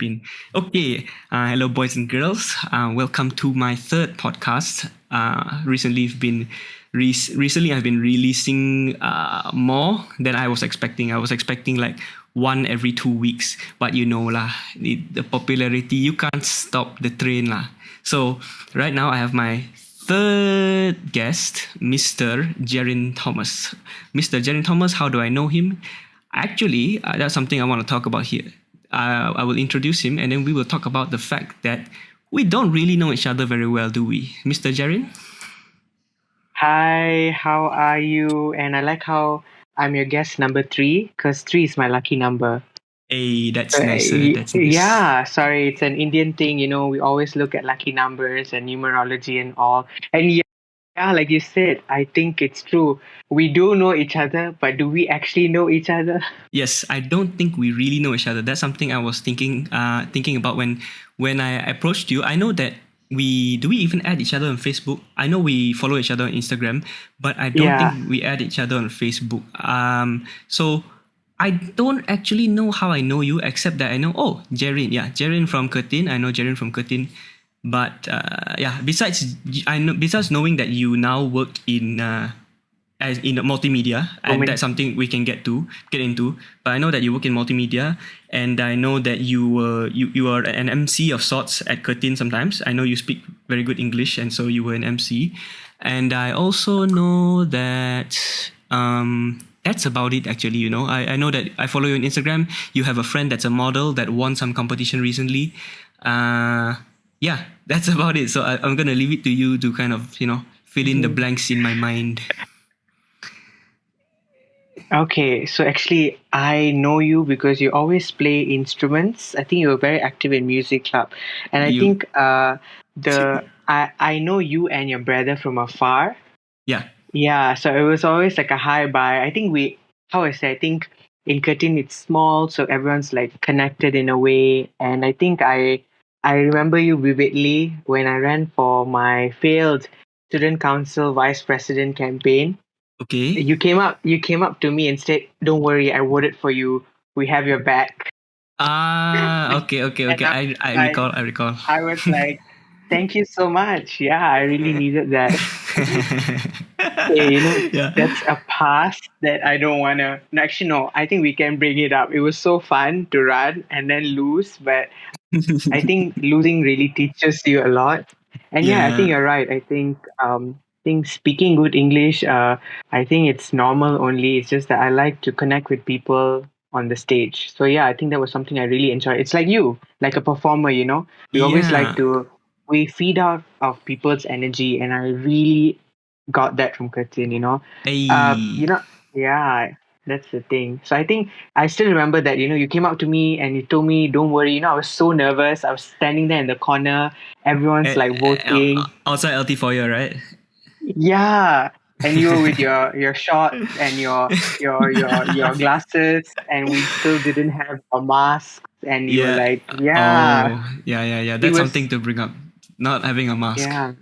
been. Okay, hello boys and girls. Welcome to my third podcast. Recently I've been releasing more than I was expecting. I was expecting like one every 2 weeks, but you know lah, the popularity, you can't stop the train lah. So right now I have my third guest, Mr. Jerin Thomas. Mr. Jerin Thomas, how do I know him? Actually, that's something I want to talk about here. I will introduce him and then we will talk about the fact that we don't really know each other very well, do we? Mr. Jerin? Hi, how are you? And I like how I'm your guest number 3 because 3 is my lucky number. Hey, that's nicer. That's nice. Yeah, sorry, it's an Indian thing. We always look at lucky numbers and numerology and all. And yeah, like you said, I think it's true. We do know each other, but do we actually know each other? Yes, I don't think we really know each other. That's something I was thinking about when I approached you. I know that do we even add each other on Facebook? I know we follow each other on Instagram, but I don't think we add each other on Facebook. So I don't actually know how I know you, except that I know, Jerin. Yeah, Jerin from Curtin. I know Jerin from Curtin. But besides knowing that you now work in multimedia, and that's something we can get into. But I know that you work in multimedia, and I know that you are an MC of sorts at Curtin sometimes. I know you speak very good English, and so you were an MC. And I also know that that's about it actually. I know that I follow you on Instagram. You have a friend that's a model that won some competition recently. Yeah, that's about it. So I'm going to leave it to you to kind of, fill in the blanks in my mind. Okay, so actually, I know you because you always play instruments. I think you were very active in music club. And I think I know you and your brother from afar. Yeah. Yeah, so it was always like a hi bye. I think I think in Curtin it's small, so everyone's like connected in a way. And I think I remember you vividly when I ran for my failed student council vice president campaign. Okay. You came up to me and said, "Don't worry, I voted for you. We have your back." Okay. I recall. I was like, thank you so much. Yeah, I really needed that. That's a past that I don't want to. Actually, no, I think we can bring it up. It was so fun to run and then lose, but I think losing really teaches you a lot. And I think you're right. I think speaking good English, I think it's normal only. It's just that I like to connect with people on the stage. So I think that was something I really enjoyed. It's like you, like a performer, We always like we feed out of people's energy, and I really got that from Curtin, Hey. That's the thing. So I think I still remember that, you came up to me and you told me, don't worry, I was so nervous. I was standing there in the corner. Everyone's like voting. Outside LT4, right? Yeah. And you were with your shorts and your glasses, and we still didn't have a mask. And you were like, yeah. Oh, yeah. That's something to bring up. Not having a mask. Yeah.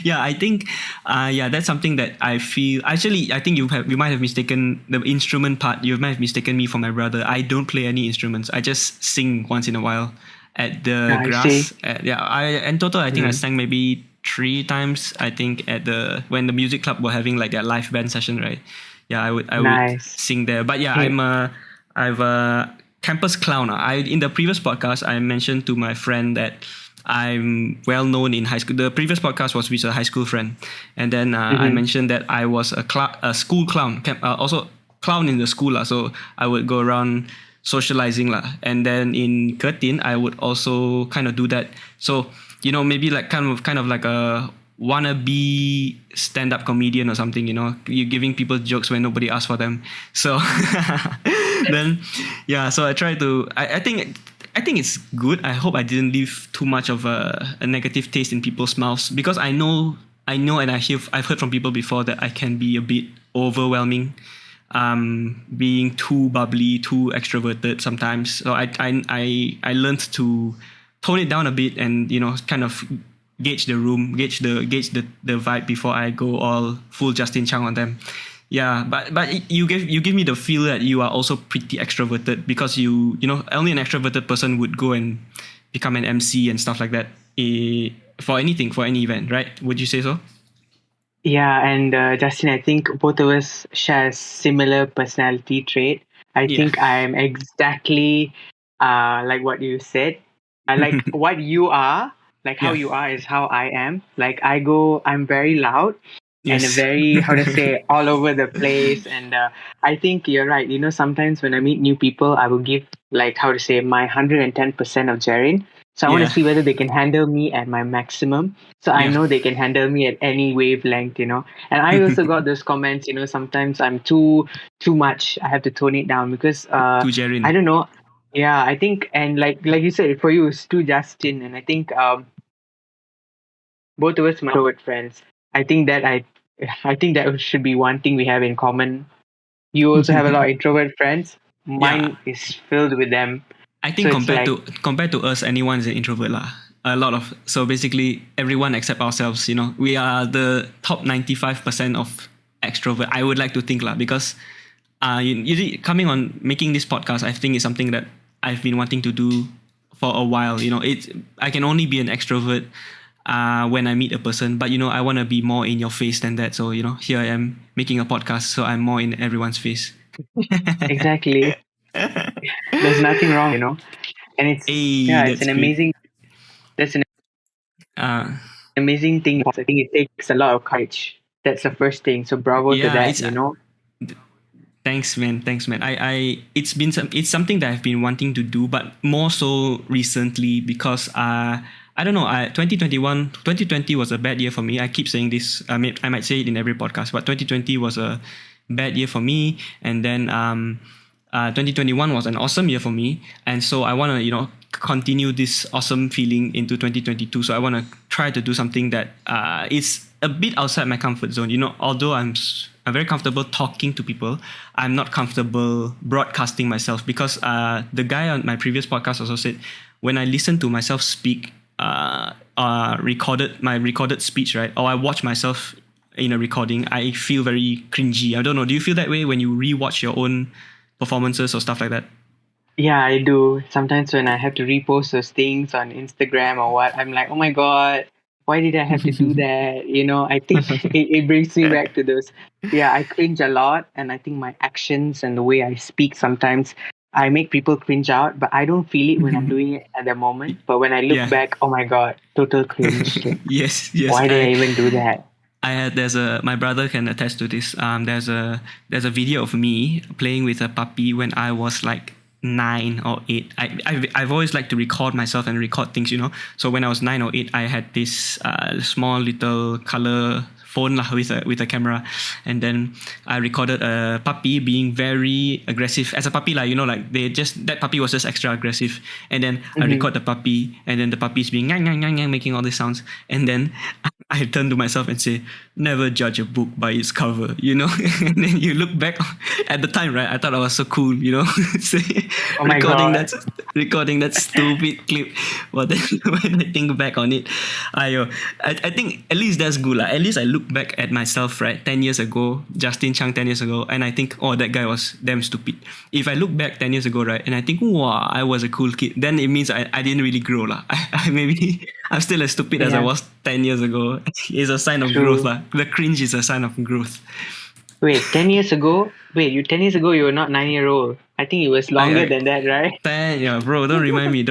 Yeah, I think, that's something that I feel. Actually, I think you might have mistaken the instrument part. You might have mistaken me for my brother. I don't play any instruments. I just sing once in a while at the grass. In total, I think I sang maybe 3 times. I think when the music club were having like their live band session, right? Yeah, I would sing there. But I'm a campus clown. In the previous podcast, I mentioned to my friend that I'm well known in high school. The previous podcast was with a high school friend, and then I mentioned that I was a school clown, also clown in the school so I would go around socializing and then in Curtin I would also kind of do that. So maybe like kind of like a wannabe stand-up comedian or something. You're giving people jokes when nobody asks for them. So then so I try to. I think it's good. I hope I didn't leave too much of a negative taste in people's mouths, because I know and I've heard from people before that I can be a bit overwhelming, being too bubbly, too extroverted sometimes. So I learned to tone it down a bit and kind of gauge the room, gauge the vibe before I go all full Justin Chang on them. Yeah, but you give me the feel that you are also pretty extroverted, because only an extroverted person would go and become an MC and stuff like that, for any event, right? Would you say so? Yeah, and Justin, I think both of us share a similar personality trait. I Yeah. think I'm exactly like what you said. I like what you are, like how Yeah. you are is how I am. Like I'm very loud and a Yes. very, how to say, all over the place. And I think you're right. You know, sometimes when I meet new people, I will give, like, how to say, my 110% of Jerin. So I want to Yeah. see whether they can handle me at my maximum. So I Yeah. know they can handle me at any wavelength, you know. And I also got those comments, you know, sometimes I'm too much. I have to tone it down because To I Jerin. don't know. Yeah, I think, and like you said, for you it's too Justin, and I think both of us are introvert friends. I think that I think that should be one thing we have in common. You also have a lot of introvert friends. Yeah. Mine is filled with them. I So think it's like, compared to us, anyone is an introvert lah. So basically everyone except ourselves, we are the top 95% of extrovert. I would like to think lah, because usually coming on making this podcast, I think is something that I've been wanting to do for a while. I can only be an extrovert when I meet a person, but I want to be more in your face than that. So here I am making a podcast, so I'm more in everyone's face. exactly. There's nothing wrong, you know. And Hey, yeah, it's that's an great. amazing that's an Uh, amazing thing. I think it takes a lot of courage. That's the first thing. So bravo to yeah, that, you know. thanks, man. Thanks, man. It's something that I've been wanting to do, but more so recently because I don't know. 2020 was a bad year for me. I keep saying this. I might say it in every podcast, but 2020 was a bad year for me, and then 2021 was an awesome year for me, and so I want to continue this awesome feeling into 2022. So I want to try to do something that is a bit outside my comfort zone. Although I'm very comfortable talking to people, I'm not comfortable broadcasting myself, because the guy on my previous podcast also said, when I listen to myself speak, recorded speech, right, or I watch myself in a recording, I feel very cringy. I don't know. Do you feel that way when you rewatch your own performances or stuff like that? Yeah, I do. Sometimes when I have to repost those things on Instagram or what, I'm like, oh my God, why did I have to do that? You know, I think it brings me back to those. Yeah, I cringe a lot. And I think my actions and the way I speak sometimes, I make people cringe out, but I don't feel it when I'm doing it at the moment. But when I look Yeah. back, oh my God, total cringe. Like, Yes. why did I even do that? My brother can attest to this. There's a video of me playing with a puppy when I was like 9 or 8. I've always liked to record myself and record things. So when I was 9 or 8, I had this small little color phone lah, with a camera, and then I recorded a puppy being very aggressive as a puppy lah. Like that puppy was just extra aggressive, and then I record the puppy, and then the puppy's being yang yang yang yang, making all these sounds, and then I turn to myself and say, never judge a book by its cover. And then you look back at the time, right? I thought I was so cool, say, Oh my God. recording that stupid clip. But then when I think back on it, I think at least that's good lah. At least I look back at myself, right, 10 years ago, Justin Chang 10 years ago, and I think, oh, that guy was damn stupid. If I look back 10 years ago, right, and I think, wow, I was a cool kid, then it means I didn't really grow lah. Maybe I'm still as stupid as I was 10 years ago. It's a sign of growth lah. The cringe is a sign of growth. Wait, 10 years ago? Wait, 10 years ago, you were not 9-year-old. I think it was longer than that, right? 10, yeah, bro, don't remind me.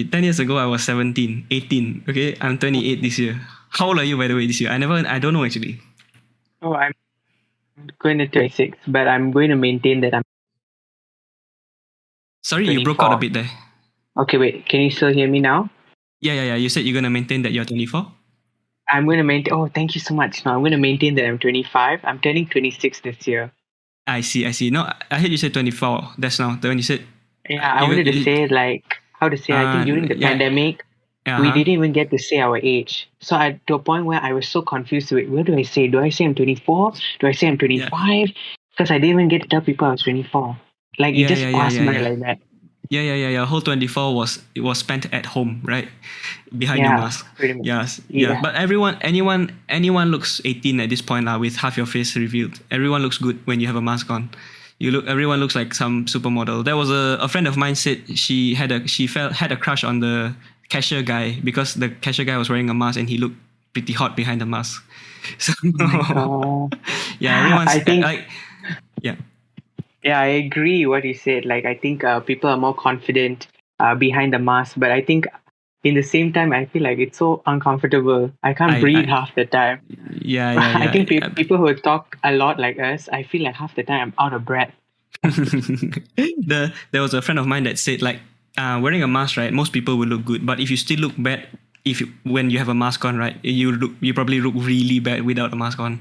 10 years ago, I was 17, 18. Okay, I'm 28 this year. How old are you, by the way, this year? I don't know actually. Oh, I'm going to 26, but I'm going to maintain that I'm Sorry, 24. you broke out a bit there. Okay, wait, can you still hear me now? Yeah. You said you're going to maintain that you're 24? I'm going to maintain, oh, thank you so much. No, I'm going to maintain that I'm 25. I'm turning 26 this year. I see. No, I heard you said 24. That's now. When you said... Yeah, I wanted to say, like, how to say, I think during the pandemic, we didn't even get to say our age. So to a point where I was so confused with, what do I say? Do I say I'm 24? Do I say I'm 25? Because I didn't even get to tell people I was 24. Like, it just passed by like that. Yeah. Whole 24 was spent at home, right? Behind your Yeah, mask. pretty much. Yes, yeah. Yeah. But anyone looks 18 at this point, with half your face revealed. Everyone looks good when you have a mask on. Everyone looks like some supermodel. There was a friend of mine said had a crush on the cashier guy because the cashier guy was wearing a mask and he looked pretty hot behind the mask. So Oh my god. yeah, everyone's I think like yeah. yeah, I agree what you said. Like I think people are more confident behind the mask, but I think in the same time I feel like it's so uncomfortable. I can't breathe I half the time. yeah, I think yeah. people who talk a lot like us, I feel like half the time I'm out of breath. There was a friend of mine that said like wearing a mask, right? Most people will look good, but if you still look bad, when you have a mask on, right? You probably look really bad without a mask on.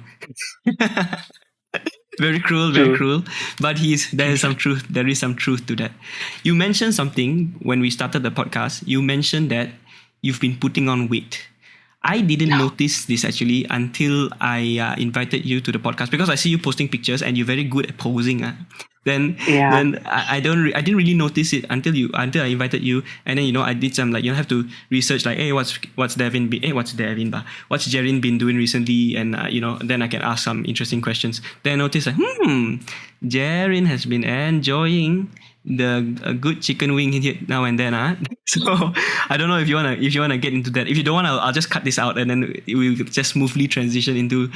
Very cruel, very True. cruel. But there is some truth. There is some truth to that. You mentioned something when we started the podcast. You mentioned that you've been putting on weight. I didn't Yeah. notice this actually until I invited you to the podcast because I see you posting pictures and you're very good at posing. Then Yeah. then I didn't really notice it until I invited you, and then I did some, like, have to research, like, hey, what's Jerin been doing recently, and then I can ask some interesting questions. Then I noticed like Jerin has been enjoying a good chicken wing here now and then. So I don't know if you wanna get into that. If you don't want, I'll just cut this out and then we'll just smoothly transition into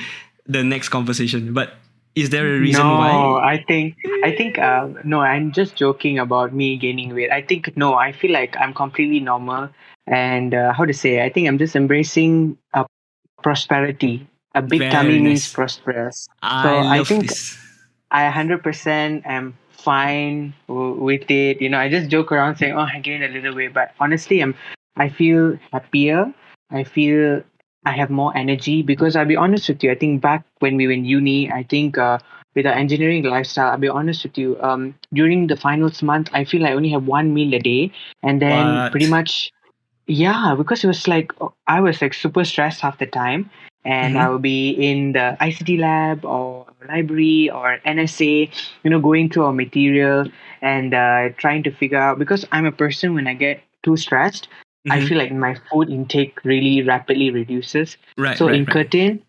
the next conversation. But is there a reason No, why? I think no, I'm just joking about me gaining weight. I think no, I feel like I'm completely normal, and how to say? I think I'm just embracing prosperity. A big tummy Very means nice. prosperous. I So I love think this. I 100% am fine with it. I just joke around saying, "Oh, I gained a little weight," but honestly, I feel happier. I feel I have more energy because I'll be honest with you. I think back when we were in uni, I think with our engineering lifestyle, I'll be honest with you. During the finals month, I feel I only have one meal a day, and then pretty What? much yeah, because it was like I was like super stressed half the time, and I Mm-hmm. would be in the ICT lab or library or NSA, going through our material and trying to figure out, because I'm a person when I get too stressed, I Mm-hmm. feel like my food intake really rapidly reduces. Right, So right, in right. curtain,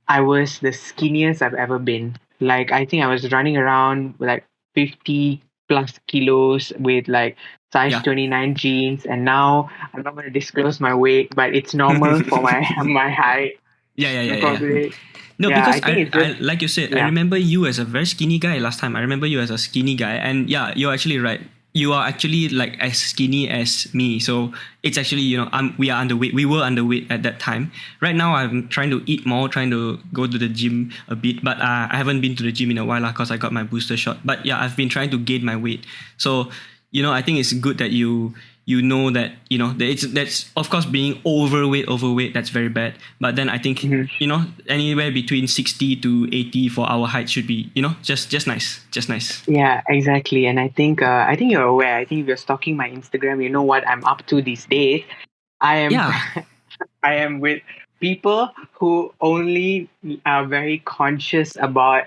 I was the skinniest I've ever been. Like I think I was running around with like 50 plus kilos with like size Yeah. 29 jeans, and now I'm not going to disclose my weight, but it's normal for my my height. Yeah. Probably. No, Yeah, because I think it's I just like you said, I yeah. remember you as a very skinny guy last time. I remember you as a skinny guy, and yeah, you're actually right. You are actually like as skinny as me. So it's actually, we are underweight. We were underweight at that time. Right now, I'm trying to eat more, trying to go to the gym a bit, but I haven't been to the gym in a while because I got my booster shot. But yeah, I've been trying to gain my weight. So I think it's good that that that that's of course being overweight, that's very bad, but then I think Mhm. anywhere between 60 to 80 for our height should be just nice, just nice. Yeah, exactly. And I think you're aware. I think if you're stalking my Instagram, you know what I'm up to these days. I am Yeah. I am with people who only are very conscious about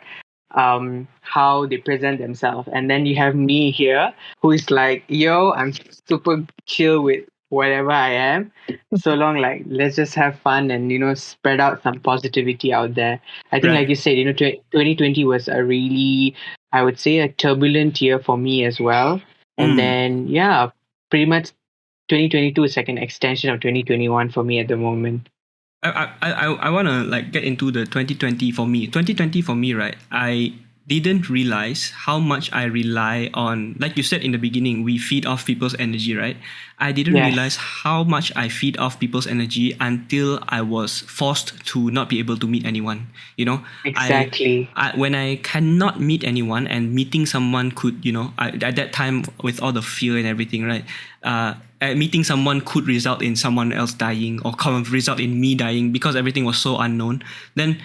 how they present themselves, and then you have me here who is like, yo, I'm super chill with whatever I am, so long like let's just have fun and spread out some positivity out there. I think Right. like you said, 2020 was a really, I would say, a turbulent year for me as well. And Mm. then yeah, pretty much 2022 is like an extension of 2021 for me at the moment. I want to like get into the 2020 for me. 2020 for me, right? I didn't realize how much I rely on, like you said in the beginning, we feed off people's energy, right? I didn't realize Yes, how much I feed off people's energy until I was forced to not be able to meet anyone. I, exactly. when I cannot meet anyone, and meeting someone could, at that time with all the fear and everything, right? Meeting someone could result in someone else dying or result in me dying because everything was so unknown. Then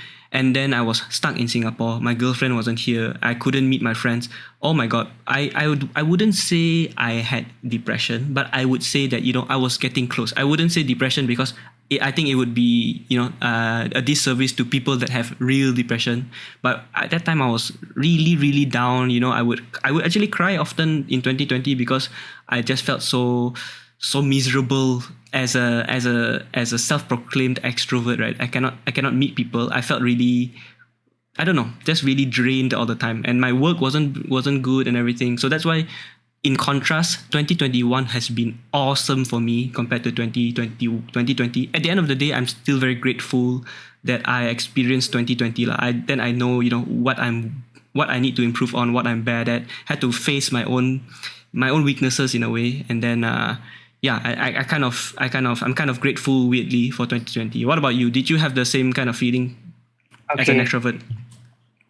I was stuck in Singapore. My girlfriend wasn't here. I couldn't meet my friends. Oh my god. I wouldn't say I had depression, but I would say that I was getting close. I wouldn't say depression because I think it would be a disservice to people that have real depression. But at that time, I was really really down. I would actually cry often in 2020 because I just felt so miserable as a self-proclaimed extrovert. Right, I cannot meet people. I felt really, I don't know, just really drained all the time, and my work wasn't good and everything. So that's why, in contrast, 2021 has been awesome for me compared to 2020. At the end of the day, I'm still very grateful that I experienced 2020 lah. Then I know, what I need to improve on, what I'm bad at. Had to face my own weaknesses in a way, and then yeah, I'm kind of grateful weirdly for 2020. What about you? Did you have the same kind of feeling as an Okay, extrovert?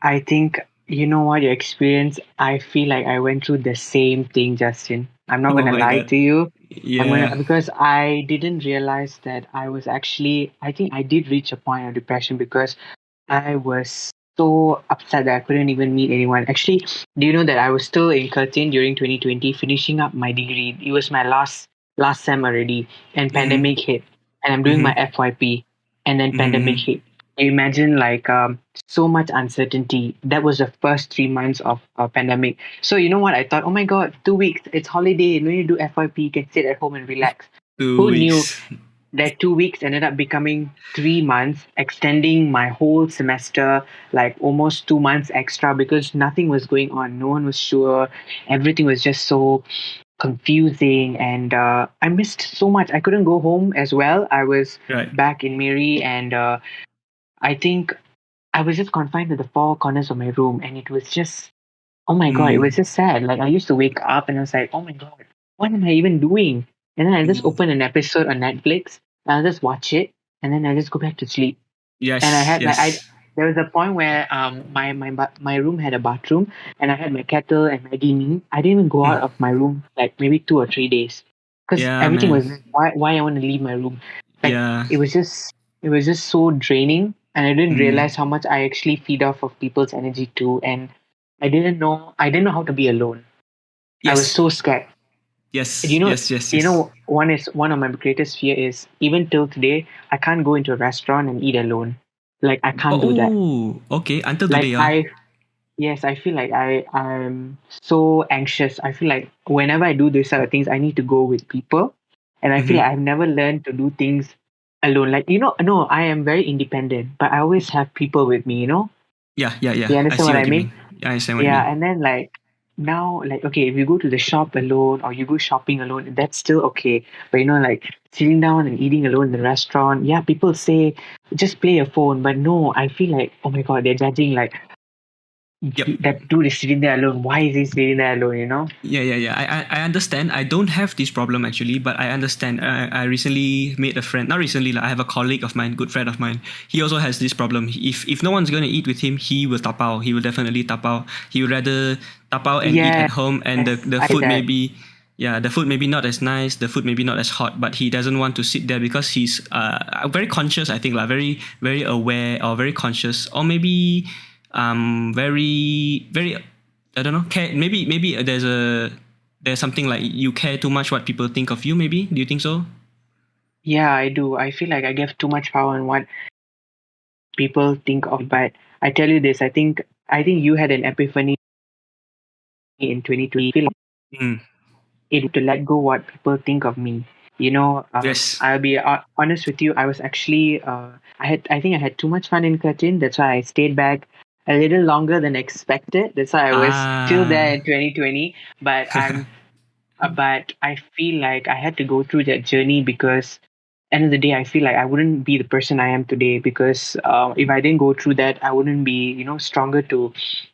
I think you know what your experience. I feel like I went through the same thing, Justin. I'm not Oh gonna my lie god. to you. I'm gonna Yeah. because I didn't realize that I was actually. I think I did reach a point of depression because I was so upset that I couldn't even meet anyone. Actually, do you know that I was still in Curtin during 2020, finishing up my degree. It was my last sem already, and Mm-hmm. pandemic hit, and I'm doing my Mm-hmm. FYP, and then pandemic Mm-hmm. hit. Imagine like so much uncertainty. That was the first 3 months of pandemic. So you know what I thought? Oh my god, 2 weeks, it's holiday. No need to do FYP. You can sit at home and relax. Two Who knew weeks. that 2 weeks ended up becoming 3 months, extending my whole semester like almost 2 months extra because nothing was going on. No one was sure. Everything was just so confusing, and I missed so much. I couldn't go home as well. I was Right. back in Mary, and I think I was just confined to the four corners of my room, and it was just, oh my god, it was Mm. just sad. Like I used to wake up and I was like, oh my god, what am I even doing? And then I just Mm. open an episode on Netflix and I'll just watch it and then I just go back to sleep. And I Yes. had like I Yes. there was a point where my room had a bathroom and I had my kettle and my dini. I didn't even go Mm. out of my room like maybe 2 or 3 days because Yeah, everything man. was why I want to leave my room. Like Yeah. it was just so draining, and I didn't Mm. realize how much I actually feed off of people's energy too. And I didn't know how to be alone. I was Yes. so scared. Yes. You know, Yes. Yes. you Yes. know, one of my greatest fear is even till today I can't go into a restaurant and eat alone. Like I can't do that. Oh. Okay. Until Like today, yeah. I Yes, I feel like I'm so anxious. I feel like whenever I do these sort of things, I need to go with people, and I feel Mm-hmm. like I've never learned to do things alone. Like no, I am very independent, but I always have people with me. Yeah. Yeah. Yeah. You I understand see what what I you mean? mean. I understand what you Yeah, mean. and then like now, like okay, if you go to the shop alone or you go shopping alone, that's still okay. But like sitting down and eating alone in the restaurant, yeah, people say just play your phone, but no, I feel like oh my god, they're judging like Yep. that dude is sitting there alone. Why is he sitting there alone? Yeah, yeah, yeah. I understand. I don't have this problem actually, but I understand. I recently made a friend. Not recently, like, I have a colleague of mine, good friend of mine. He also has this problem. If no one's gonna eat with him, he will tapao. He will definitely tapao. He would rather tapao and eat Yes, at home, and the I did food that. maybe, yeah, the food maybe not as nice, the food maybe not as hot, but he doesn't want to sit there because he's very conscious. I think like very very aware or very conscious, or maybe very very, I don't know. Care, maybe there's something like you care too much what people think of you. Maybe, do you think so? Yeah, I do. I feel like I give too much power on what people think of me. But I tell you this, I think you had an epiphany in 2020. I feel like Mm. it to let go what people think of me. Yes. I'll be honest with you. I was actually I think I had too much fun in Curtin. That's why I stayed back a little longer than expected. That's why I was still there Ah. in 2020. But but I feel like I had to go through that journey because end of the day I feel like I wouldn't be the person I am today because if I didn't go through that I wouldn't be stronger to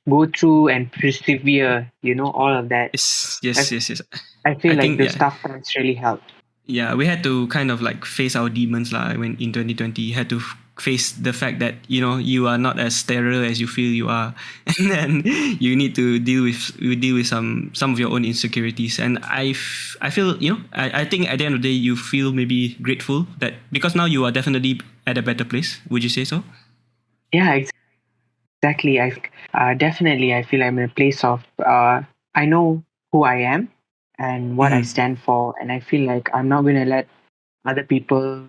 go through and persevere, all of that. Yes. I, Yes. Yes. Yes. I I feel like think the yeah. tough times really help. Yeah, we had to kind of like face our demons lah. When in 2020, you had to face the fact that you are not as sterile as you feel you are, and then you need to deal with some of your own insecurities. And I feel I think at the end of the day you feel maybe grateful that because now you are definitely at a better place. Would you say so? Yeah, exactly. Definitely I feel I'm in a place of I know who I am and what I Mm-hmm. stand for, and I feel like I'm not going to let other people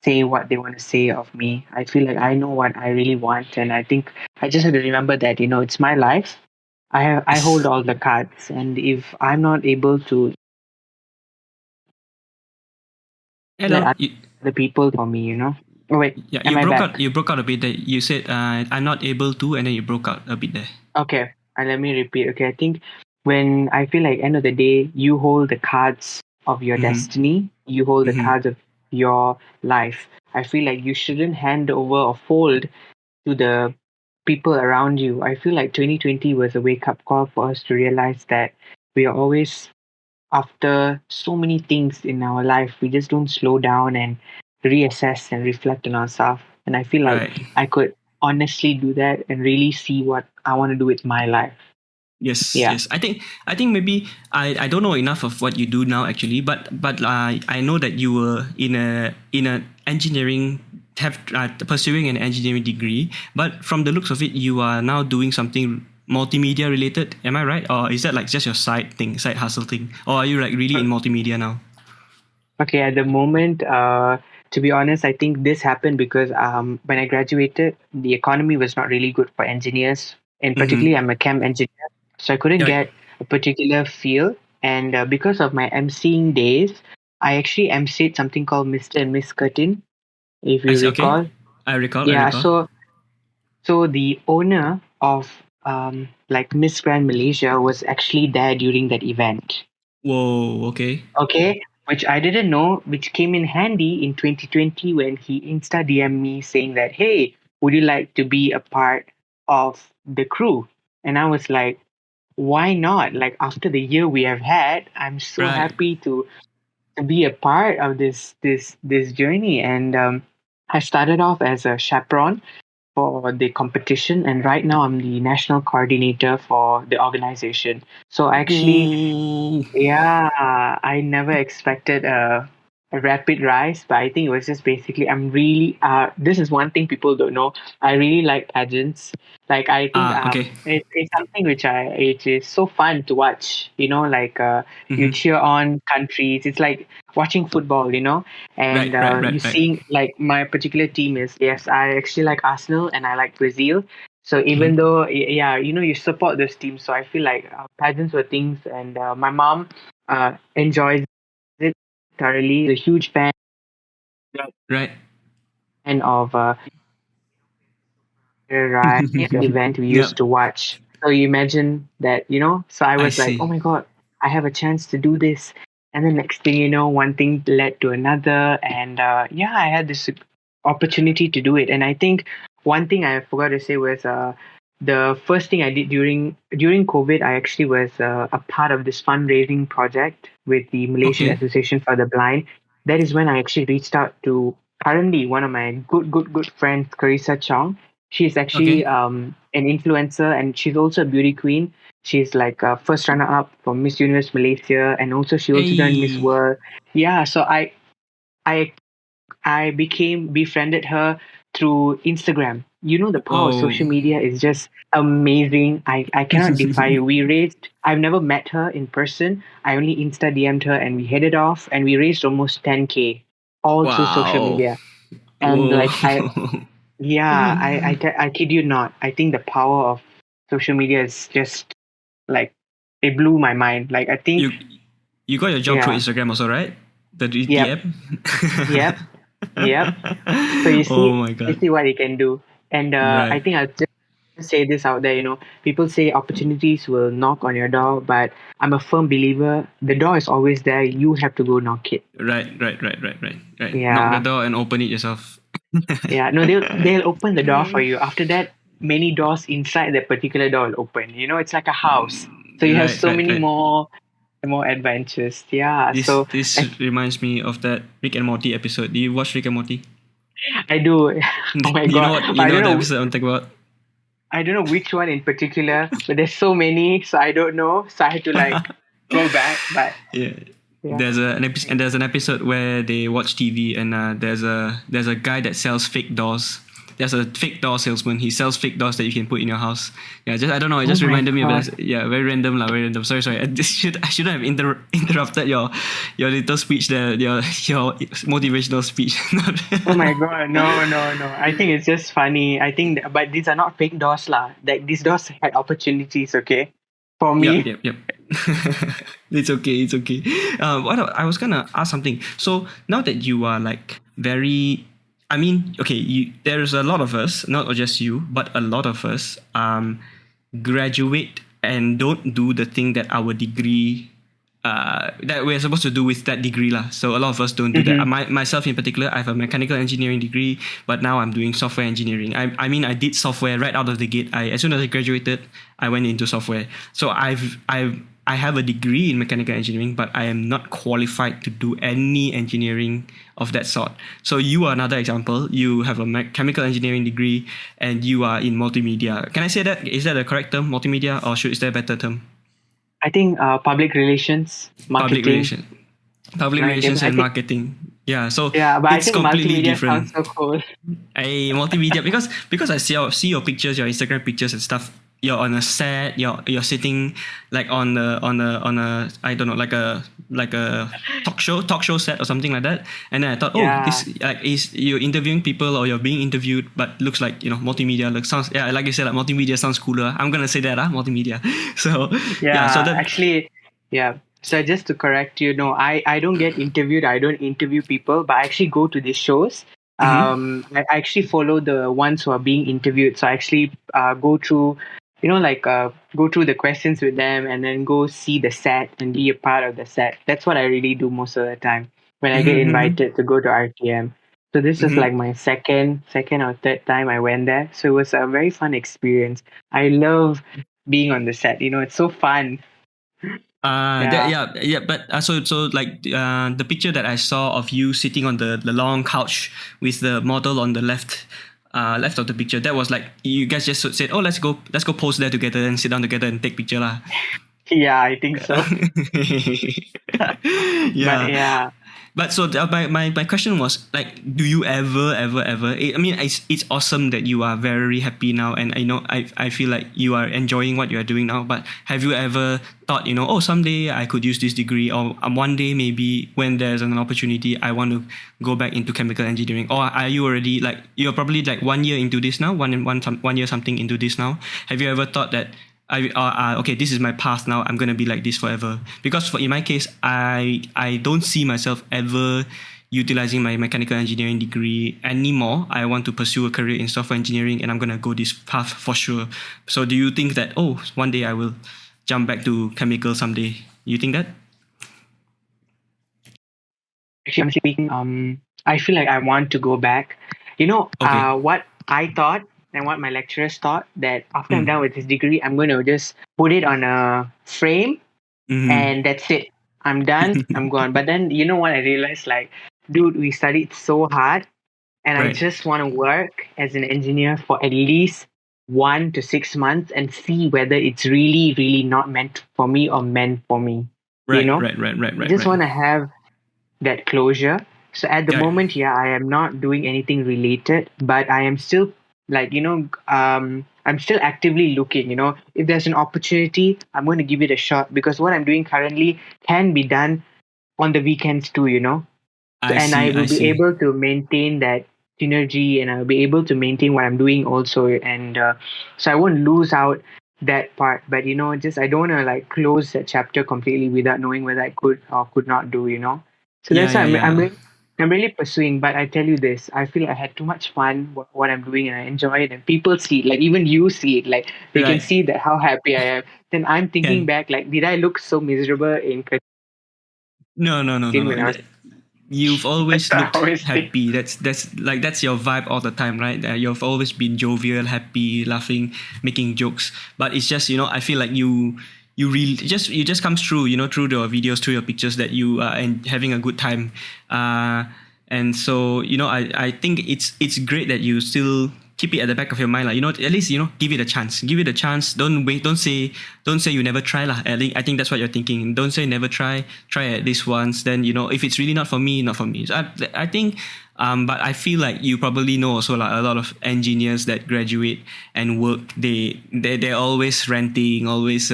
say what they want to say of me. I feel like I know what I really want, and I think I just have to remember that it's my life. I hold Yes. all the cards, and if I'm not able to let Hello. other people for me, Oh wait, Yeah, am I back? You broke out a bit there. You said I'm not able to, and then you broke out a bit there. Okay, and let me repeat. Okay, I think when I feel like end of the day, you hold the cards of your Mm-hmm. destiny, you hold the Mm-hmm. cards of your life. I feel like you shouldn't hand over or fold to the people around you. I feel like 2020 was a wake up call for us to realize that we are always after so many things in our life. We just don't slow down and reassess and reflect on ourselves. And I feel like Right. I could honestly do that and really see what I want to do with my life. Yes, Yeah. yes. I think maybe I don't know enough of what you do now actually, but I know that you were in a engineering have pursuing an engineering degree, but from the looks of it, you are now doing something multimedia related. Am I right, or is that like just your side thing, side hustle thing, or are you like really in multimedia now? Okay, at the moment, to be honest, I think this happened because when I graduated, the economy was not really good for engineers. And Mm-hmm. particularly, I'm a chem engineer, so I couldn't Right. get a particular field. And because of my emceeing days, I actually emceed something called Mr. and Miss Curtin, if I you see. Okay. recall. I recall. I Yeah, recall. so the owner of like Miss Grand Malaysia was actually there during that event. Whoa. Okay. Okay, which I didn't know, which came in handy in 2020 when he Insta DM me saying that, hey, would you like to be a part of the crew? And I was like, why not? Like after the year we have had, I'm so Right. happy to be a part of this journey. And I started off as a chaperone for the competition, and right now I'm the national coordinator for the organization. So I actually Whoa. yeah, I never expected a rapid rise, but I think it was just basically I'm really this is one thing people don't know. I really like pageants. Like I think Okay. it's something which is so fun to watch. Like you Mm-hmm. cheer on countries. It's like watching football. And Right. Right. you Right. Right. seeing like my particular team is yes, I actually like Arsenal and I like Brazil. So even Mm-hmm. though, yeah, you support those teams. So I feel like pageants were things, and my mom enjoys it thoroughly. A huge fan Right. of right event we Yep. used to watch. So you imagine that, So I I was like, oh see. my god, I have a chance to do this. And then next thing you know, one thing led to another, and yeah, I had this opportunity to do it. And I think one thing I forgot to say was the first thing I did during COVID, I actually was a part of this fundraising project with the Malaysian Okay. Association for the Blind. That is when I actually reached out to currently one of my good friends, Carissa Chong. She's actually Okay. an influencer, and she's also a beauty queen. She's like a first runner up for Miss Universe Malaysia, and also she also done Miss Hey. World. Yeah, so I I became befriended her through Instagram. The power of Whoa. social media is just amazing. I cannot defy you. I've never met her in person. I only Insta DM'd her and we headed off and we raised almost 10K all through social Wow. media. And Whoa. like yeah, I kid you not. I think the power of social media is just like, it blew my mind. Like I think, you you got your job through yeah, Instagram also, right? The yep, app. yep, yep. So Oh my you god. see what you can do. And I Right. think I'll just say this out there. People say opportunities will knock on your door, but I'm a firm believer the door is always there. You have to go knock it. Right. Right. Right. Right. Right. Right. Knock the Yeah, door and open it yourself. yeah. No, they'll open the door for you. After that, many doors inside that particular door will open. It's like a house. So you have Right. so Right. many Right. more adventures. Yeah. So This I, reminds me of that Rick and Morty episode. Do you watch Rick and Morty? I do. Oh my You know god. what But you know what the episode I'm talking about? I don't know which one in particular, but there's so many, so I don't know. So I had to like go back. But Yeah. yeah. There's an episode where they watch TV and there's a guy that sells fake doors, there's a fake door salesman. He sells fake doors that you can put in your house. Yeah, just I don't know. It Oh just my reminded me of God. that. Yeah, very random lah, very random. Sorry. I shouldn't have interrupted your little speech there. Your motivational speech. Oh my God. No, no, no. I think it's just funny. I think, but these are not fake doors, lah. Like these doors had opportunities, okay? For Yep, me. yep, yep. It's okay. It's okay. I was gonna ask something. So now that you are like very, I mean, okay, there's a lot of us, not just you, but a lot of us, graduate and don't do the thing that our degree that we're supposed to do with that degree lah. So a lot of us don't do that. Mm-hmm. Myself in particular, I have a mechanical engineering degree, but now I'm doing software engineering. I mean, I did software right out of the gate. As soon as I graduated, I went into software. So I have a degree in mechanical engineering, but I am not qualified to do any engineering of that sort. So you are another example. You have a chemical engineering degree, and you are in multimedia. Can I say that? Is that the correct term, multimedia, or is there a better term? I think public relations, Public marketing. relations, public Right? relations I and think, marketing. Yeah, so yeah, but I it's think completely multimedia different. sounds so cool. A multimedia, because I see your pictures, your Instagram pictures and stuff. You're on a set. You're sitting like on a I don't know, like a talk show set or something like that. And then I thought, oh, Yeah. this like is you're interviewing people or you're being interviewed, but looks like multimedia. Sounds, yeah, like you said, like multimedia sounds cooler. I'm gonna say that multimedia. So yeah, so Yeah, that. actually, yeah. So just to correct you, no, I don't get interviewed. I don't interview people, but I actually go to these shows. Mhm. I actually follow the ones who are being interviewed. So I actually go through, go through the questions with them and then go see the set and be a part of the set. That's what I really do most of the time when I get Mhm. invited to go to RTM. So this is Mhm. like my second or third time I went there. So it was a very fun experience. I love being on the set. It's so fun. Yeah. Yeah, but so like the picture that I saw of you sitting on the long couch with the model on the left of the picture, that was like you guys just said, oh, let's go pose there together and sit down together and take picture lah. Yeah, I think so. But Yeah. yeah. But so my question was like, do you ever I mean, it's awesome that you are very happy now, and I know I feel like you are enjoying what you are doing now. But have you ever thought, oh, someday I could use this degree, or one day maybe when there's an opportunity, I want to go back into chemical engineering? Or are you already like, you're probably like 1 year into this now, one year something into this now? Have you ever thought that okay, this is my path now, I'm gonna be like this forever? Because in my case, I don't see myself ever utilizing my mechanical engineering degree anymore. I want to pursue a career in software engineering, and I'm gonna go this path for sure. So do you think that, oh, one day I will jump back to chemical someday? You think that? Actually, honestly speaking, I feel like I want to go back. Okay. What I thought and what my lecturers thought, that after I'm Mm. done with this degree, I'm going to just put it on a frame Mm. and that's it. I'm done. I'm gone. But then, you know what I realized? Like, dude, we studied so hard, and I Right. just want to work as an engineer for at least 1 to 6 months and see whether it's really, really not meant for me or meant for me. You Right. know, Right. Right. Right. I Right. just Right. want to have that closure. So at the Yeah. moment, yeah, I am not doing anything related, but I am still like, I'm still actively looking. If there's an opportunity, I'm going to give it a shot, because what I'm doing currently can be done on the weekends too, I and I see. will I be see. able to maintain that synergy, and I'll be able to maintain what I'm doing also. And so I won't lose out that part. But, just I don't want to like close that chapter completely without knowing whether I could or could not do. So Yeah. that's why Yeah. Yeah. I'm really pursuing. But I tell you this, I feel I had too much fun what I'm doing, and I enjoy it, and people see it, like even you see it, like they can Right. see that how happy I am. Then I'm thinking Can. back, like, did I look so miserable in No. No. No. No. Katin when I No. was You've that's always what I looked always think. happy. That's your vibe all the time, right? You've always been jovial, happy, laughing, making jokes. But it's just, I feel like you really just comes through, through your videos, through your pictures, that you are and having a good time. And so, I think it's great that you still keep it at the back of your mind, like, at least, give it a chance. Give it a chance. Don't wait. Don't say you never try, lah. At least I think that's what you're thinking. Don't say never try. Try at least once. Then, if it's really not for me, not for me. So I think, but I feel like you probably know also, like, a lot of engineers that graduate and work, they're always ranting, always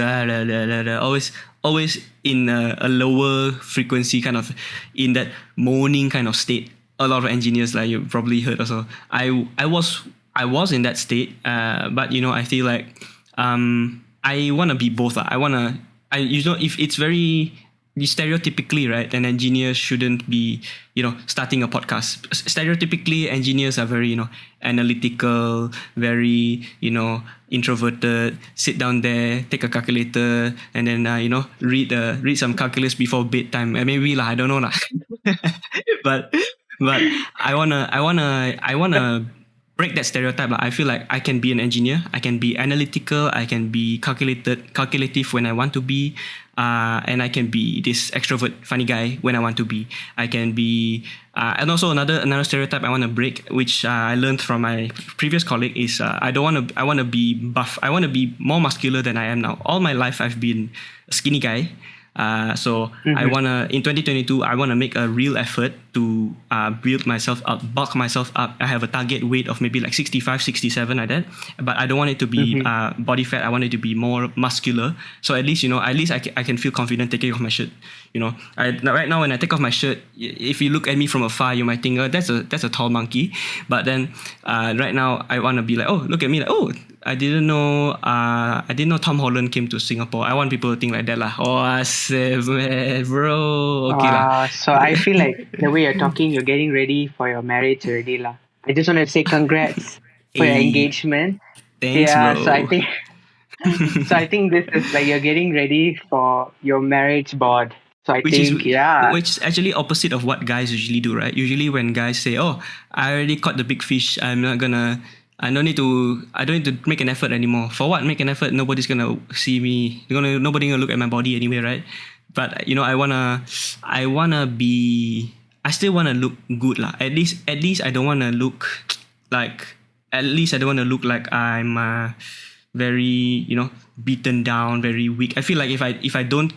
always in a lower frequency, kind of in that moaning kind of state. A lot of engineers, like you probably heard also. I was in that state, but I feel like I want to be both. If it's very stereotypically, right, an engineer shouldn't be starting a podcast. Stereotypically, engineers are very analytical, very introverted. Sit down there, take a calculator, and then read some calculus before bedtime. Maybe lah, I don't know lah. but but I wanna break that stereotype. I feel like I can be an engineer. I can be analytical. I can be calculative when I want to be, and I can be this extrovert, funny guy when I want to be. I can be, and also another stereotype I want to break, which I learned from my previous colleague, is I want to be buff. I want to be more muscular than I am now. All my life I've been a skinny guy. So I wanna, in 2022, I wanna make a real effort to build myself up, bulk myself up. I have a target weight of maybe like 65, 67 like that. But I don't want it to be body fat. I want it to be more muscular. So at least I can feel confident taking off my shirt. Right now when I take off my shirt, if you look at me from afar, you might think, that's a tall monkey. But then right now I wanna be like, oh, look at me, like, oh, I didn't know Tom Holland came to Singapore. I want people to think like that lah. Oh, man, bro. Okay lah. So I feel like the way you're talking, you're getting ready for your marriage already lah. I just want to say congrats for your engagement. Thanks, bro. So I think this is like you're getting ready for your marriage board. So which is actually opposite of what guys usually do, right? Usually when guys say, "Oh, I already caught the big fish. I don't need to make an effort anymore." For what? Make an effort? Nobody's gonna see me. Nobody gonna look at my body anyway, right? But I still wanna look good lah. At least I don't wanna look like. At least I don't wanna look like I'm very beaten down, very weak. I feel like if I don't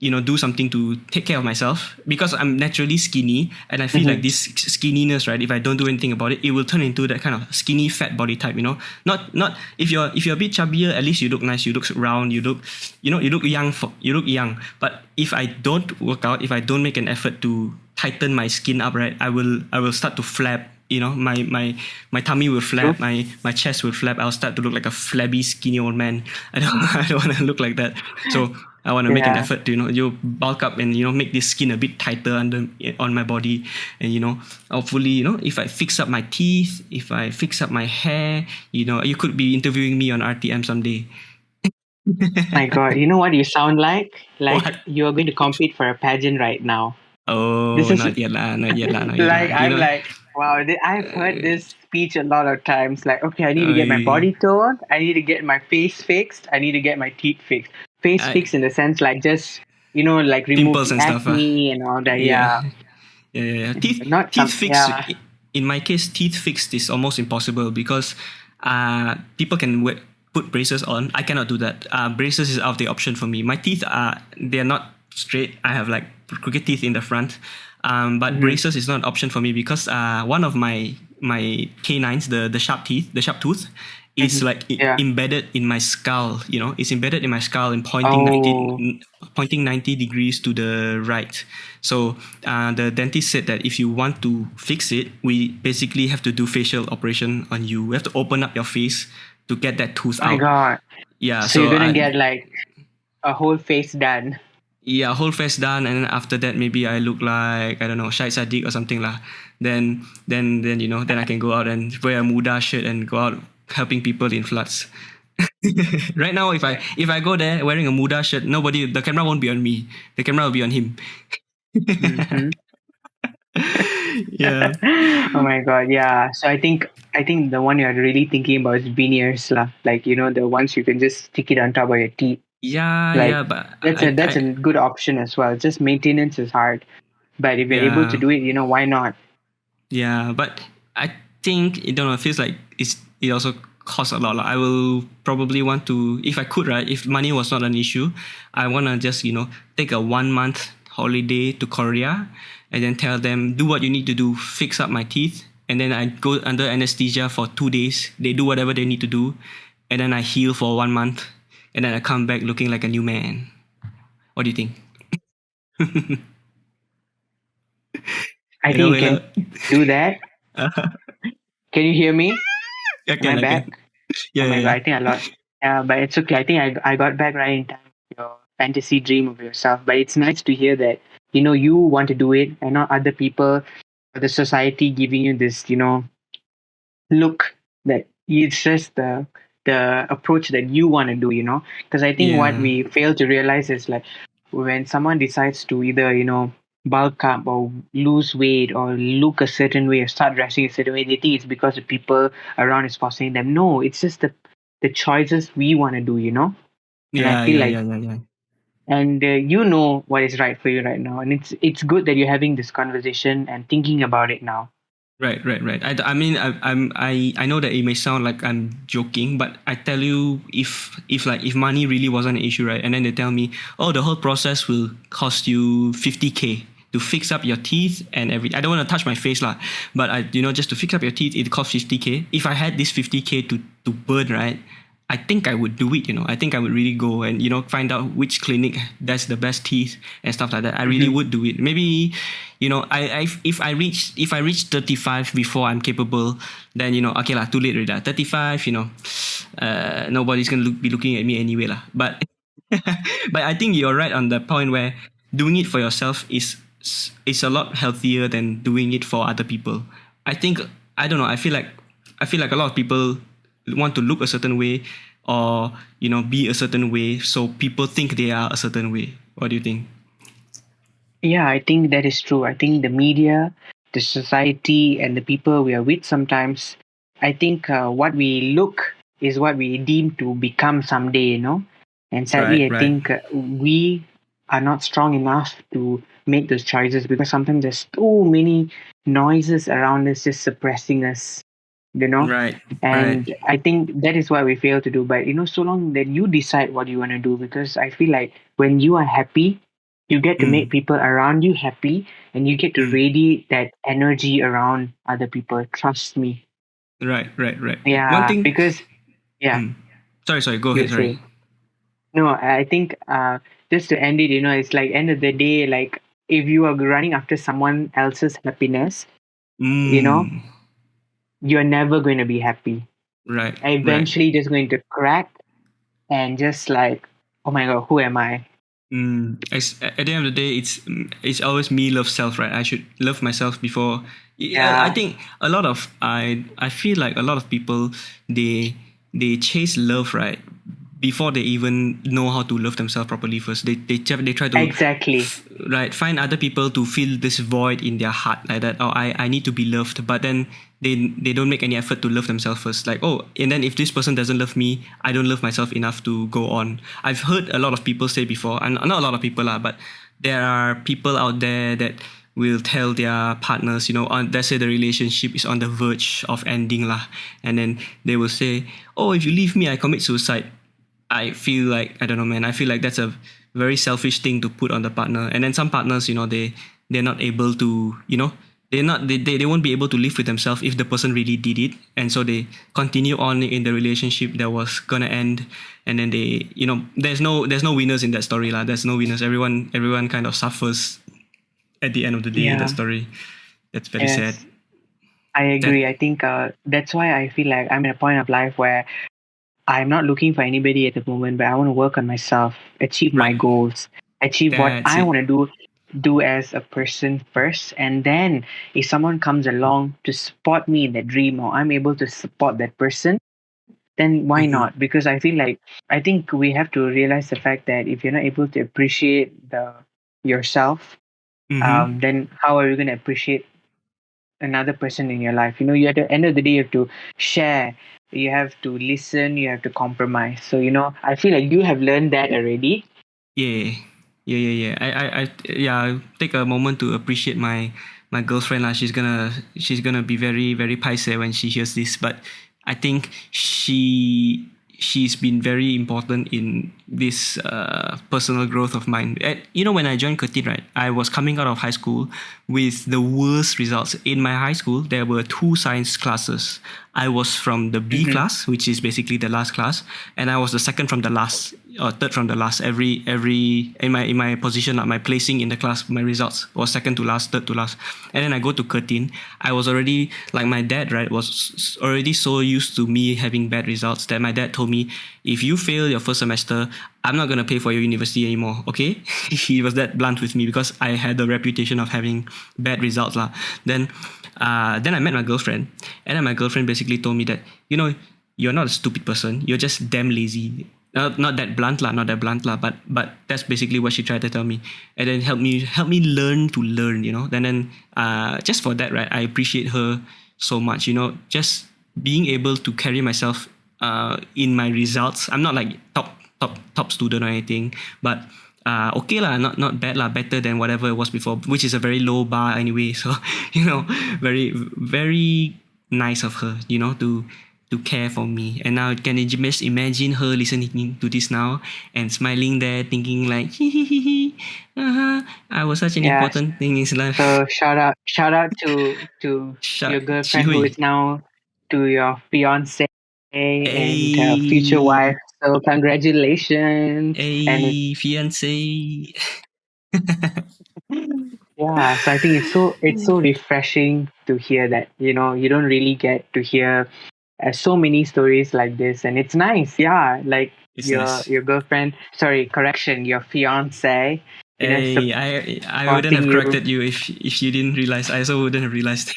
do something to take care of myself, because I'm naturally skinny, and I feel like this skinniness, right, if I don't do anything about it, it will turn into that kind of skinny fat body type. Not if you're a bit chubbier, at least you look nice, you look round, you look young. But if I don't work out, if I don't make an effort to tighten my skin up, right, I will start to flap. My tummy will flap, my chest will flap. I'll start to look like a flabby, skinny old man. I don't want to look like that. So I want to make an effort to you bulk up and make this skin a bit tighter on my body, and hopefully if I fix up my teeth, if I fix up my hair, you could be interviewing me on RTM someday. My God, you know what you sound like? Like What? you're going to compete for a pageant right now. Oh, This is- not yet lah. Like I'm like, wow, I've heard this speech a lot of times. Like, okay, I need to get my body toned. I need to get my face fixed. I need to get my teeth fixed. Fixed in the sense like just like remove Pimples and stuff, acne and all that. Yeah. Teeth Not teeth some- fixed. yeah. In my case, teeth fixed is almost impossible because people can put braces on. I cannot do that. Braces is out of the option for me. My teeth they're not straight. I have like crooked teeth in the front. But braces is not an option for me because one of my canines, the sharp tooth, is like embedded in my skull. It's embedded in my skull and pointing 90 degrees to the right. So the dentist said that if you want to fix it, we basically have to do facial operation on you. We have to open up your face to get that tooth Oh my out. God. Yeah. So you're gonna get like a whole face done. Yeah, whole face done, and then after that maybe I look like, I don't know, Syed Sadiq or something lah. Then I can go out and wear a muda shirt and go out helping people in floods. Right now, if I go there wearing a muda shirt, the camera won't be on me. The camera will be on him. Yeah. Oh my God, yeah. So I think the one you're really thinking about is veneers lah. Like the ones you can just stick it on top of your teeth. Yeah, Like, but That's a good option as well. Just maintenance is hard, but if you're able to do it, why not? Yeah, but I think it feels like it's it also costs a lot. Like, I will probably want to, if I could, right? If money was not an issue, I want to just take a 1 month holiday to Korea, and then tell them do what you need to do, fix up my teeth, and then I go under anesthesia for 2 days. They do whatever they need to do, and then I heal for 1 month, and then I come back looking like a new man. What do you think? I You know, think you can Ella? do that. Can you hear me? I Am I can, I back? can. Oh Yeah, my yeah, god, yeah. I think I lost. Yeah, but it's okay. I think I got back right in time with your fantasy dream of yourself. But it's nice to hear that, you want to do it and not other people or the society giving you this, look that it's just the approach that you want to do, because I think what Yeah. we fail to realize is like when someone decides to either bulk up or lose weight or look a certain way or start dressing a certain way, they think it's because the people around is forcing them. No, it's just the choices we want to do, and I Yeah, feel yeah, like, yeah, yeah, yeah. and you know what is right for you right now, and it's good that you're having this conversation and thinking about it now. Right, right, right. I mean, I know that it may sound like I'm joking, but I tell you, if money really wasn't an issue, right? And then they tell me, oh, the whole process will cost you 50K to fix up your teeth and everything. I don't want to touch my face, lah, but just to fix up your teeth, it costs 50K. If I had this 50K to burn, right? I think I would do it. I think I would really go and find out which clinic does the best teeth and stuff like that. I really Hmm. would do it. Maybe if I reach 35 before I'm capable, then okay lah, too late already lah. 35, nobody's gonna be looking at me anyway lah. But but I think you're right on the point where doing it for yourself is a lot healthier than doing it for other people. I think I don't know. I feel like a lot of people want to look a certain way or be a certain way, so people think they are a certain way. What do you think? Yeah, I think that is true. I think the media, the society, and the people we are with sometimes, I think what we look is what we deem to become someday, And Right, sadly, I right. think we are not strong enough to make those choices because sometimes there's so many noises around us just suppressing us, you know? Right, right. And I think that is what we fail to do. But so long that you decide what you want to do, because I feel like when you are happy, you get to make Mm, people around you happy and you get to mm. radiate that energy around other people. Trust me. Right, right, right. One Yeah, thing. because, yeah, Mm. Sorry. Go you ahead. Sorry. say. No, I think just to end it, it's like end of the day, like if you are running after someone else's happiness, you know, Mm. you're never going to be happy. Right, right. Eventually just going to crack and just like, oh my god, who am I? At the end of the day, it's always me love self, right? I should love myself before. Yeah, I Yeah, think I feel like a lot of people they chase love, right, before they even know how to love themselves properly. First, they try to exactly. right, find other people to fill this void in their heart, like that. Oh, I need to be loved, but then they don't make any effort to love themselves first. Like, oh, and then if this person doesn't love me, I don't love myself enough to go on. I've heard a lot of people say before, and not a lot of people lah, but there are people out there that will tell their partners, let's say the relationship is on the verge of ending lah, and then they will say, oh, if you leave me, I commit suicide. I feel like, I don't know, man. I feel like that's a very selfish thing to put on the partner. And then some partners, they're not able to, they won't be able to live with themselves if the person really did it, and so they continue on in the relationship that was gonna end, and then they, there's no winners in that story lah. There's no winners. Everyone kind of suffers at the end of the day in that Yeah, story. That's very sad. yes, I That agree. I think that's why I feel like I'm at a point of life where I'm not looking for anybody at the moment, but I want to work on myself, achieve my right. goals, achieve what That's I it. want to do as a person first. And then if someone comes along to support me in that dream or I'm able to support that person, then why Mm-hmm. not? Because I feel like I think we have to realize the fact that if you're not able to appreciate the yourself, Mm-hmm. then how are you going to appreciate another person in your life? You at the end of the day, you have to share, you have to listen, you have to compromise. So I feel like you have learned that already. Yeah, yeah. Yeah. Take a moment to appreciate my girlfriend lah. She's gonna be very very paiseh when she hears this, but I think she's been very important in this personal growth of mine. When I joined Curtin, right, I was coming out of high school with the worst results. In my high school, there were 2 science classes. I was from the B Mm-hmm. class, which is basically the last class, and I was the second from the last, or third from the last. Every in my position, my placing in the class, my results was second to last, third to last. And then I go to Curtin. I was already, like, my dad, right, was already so used to me having bad results that my dad told me, if you fail your first semester, I'm not gonna pay for your university anymore. Okay, he was that blunt with me because I had the reputation of having bad results lah. Then I met my girlfriend, and then my girlfriend basically told me that, you're not a stupid person. You're just damn lazy. Not that blunt lah, but that's basically what she tried to tell me, and then help me learn to learn. And then just for that, right, I appreciate her so much. Just being able to carry myself in my results. I'm not like top student or anything, but okay lah, not bad lah, better than whatever it was before, which is a very low bar anyway. So very very nice of her, to care for me. And now can you just imagine her listening to this now and smiling there, thinking like, I was such an Yeah. important thing in his life. So shout out to your girlfriend who is now to your fiance and future wife. So congratulations. And Hey, fiance. yeah, so I think it's so refreshing to hear that, you don't really get to hear so many stories like this, and it's nice. Yeah, like It's your nice. your girlfriend, sorry, correction, your fiance, Hey, I wouldn't have supporting you. corrected you if you didn't realize. I also wouldn't have realized.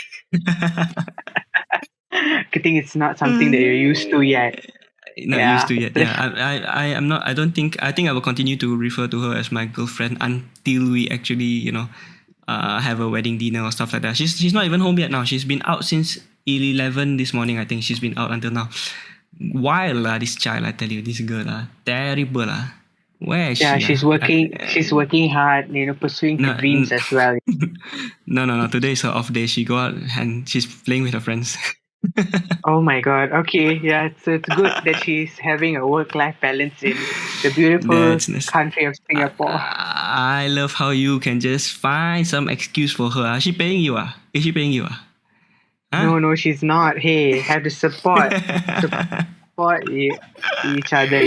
I think it's not something that you're used to yet. Not Yeah. used to yet. Yeah, I am not. I don't think. I think I will continue to refer to her as my girlfriend until we actually, have a wedding dinner or stuff like that. She's not even home yet now. She's been out since 11 this morning. I think she's been out until now. Wild lah, this child. I tell you, this girl lah, terrible lah. Where is Yeah, she? she's working. She's working hard, pursuing her No, dreams as well. no. Today is her off day. She go out and she's playing with her friends. Oh my God. Okay. Yeah. So it's good that she's having a work-life balance in the beautiful That's nice. country of Singapore. I love how you can just find some excuse for her. Is she paying you? Is she paying you? Huh? No, she's not. Hey, have to support each other.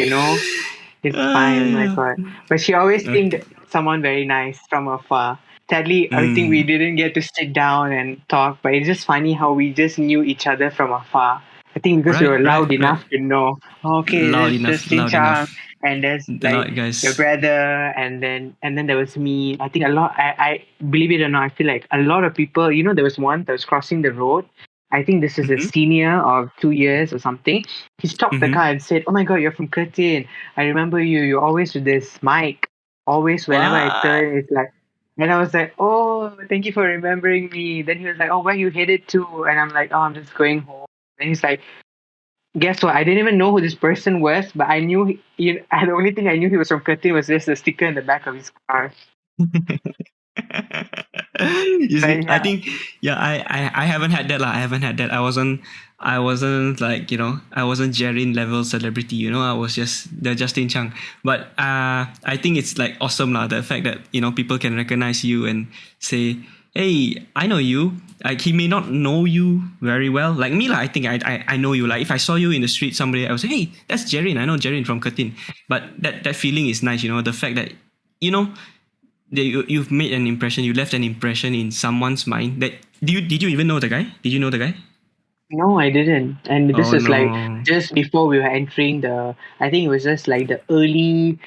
It's fine. My God. But she always seemed someone very nice from afar. Sadly, I think we didn't get to sit down and talk, but it's just funny how we just knew each other from afar. I think because we were loud enough to know. Okay, Loud there's enough, Justin loud Chang, enough. and there's The like loud guys. your brother, and then there was me. I think a lot. I believe it or not, I feel like a lot of people. There was one that was crossing the road. I think this is a senior of 2 years or something. He stopped the car and said, "Oh my God, you're from Curtin. I remember you. You're always with this mic. Always whenever I What? turn, it's like." And I was like, "Oh, thank you for remembering me." Then he was like, "Oh, where you headed to?" And I'm like, "Oh, I'm just going home." And he's like, "Guess what? I didn't even know who this person was, but I knew the only thing I knew he was from Curtin was just the sticker in the back of his car." You see, But I yeah, think, yeah, I haven't had that lah. I haven't had that. I wasn't like, I wasn't Jerin level celebrity. I was just the Justin Chang. But I think it's like awesome lah. The fact that people can recognize you and say, "Hey, I know you." Like, he may not know you very well. Like me lah, I think I know you. Like, if I saw you in the street, somebody, I would say, "Hey, that's Jerin. I know Jerin from Curtin." But that feeling is nice. The fact that you know you've made an impression, you left an impression in someone's mind. That did you even know the guy? Did you know the guy? no, I didn't. And this Oh is like no. just before we were entering I think it was just like the early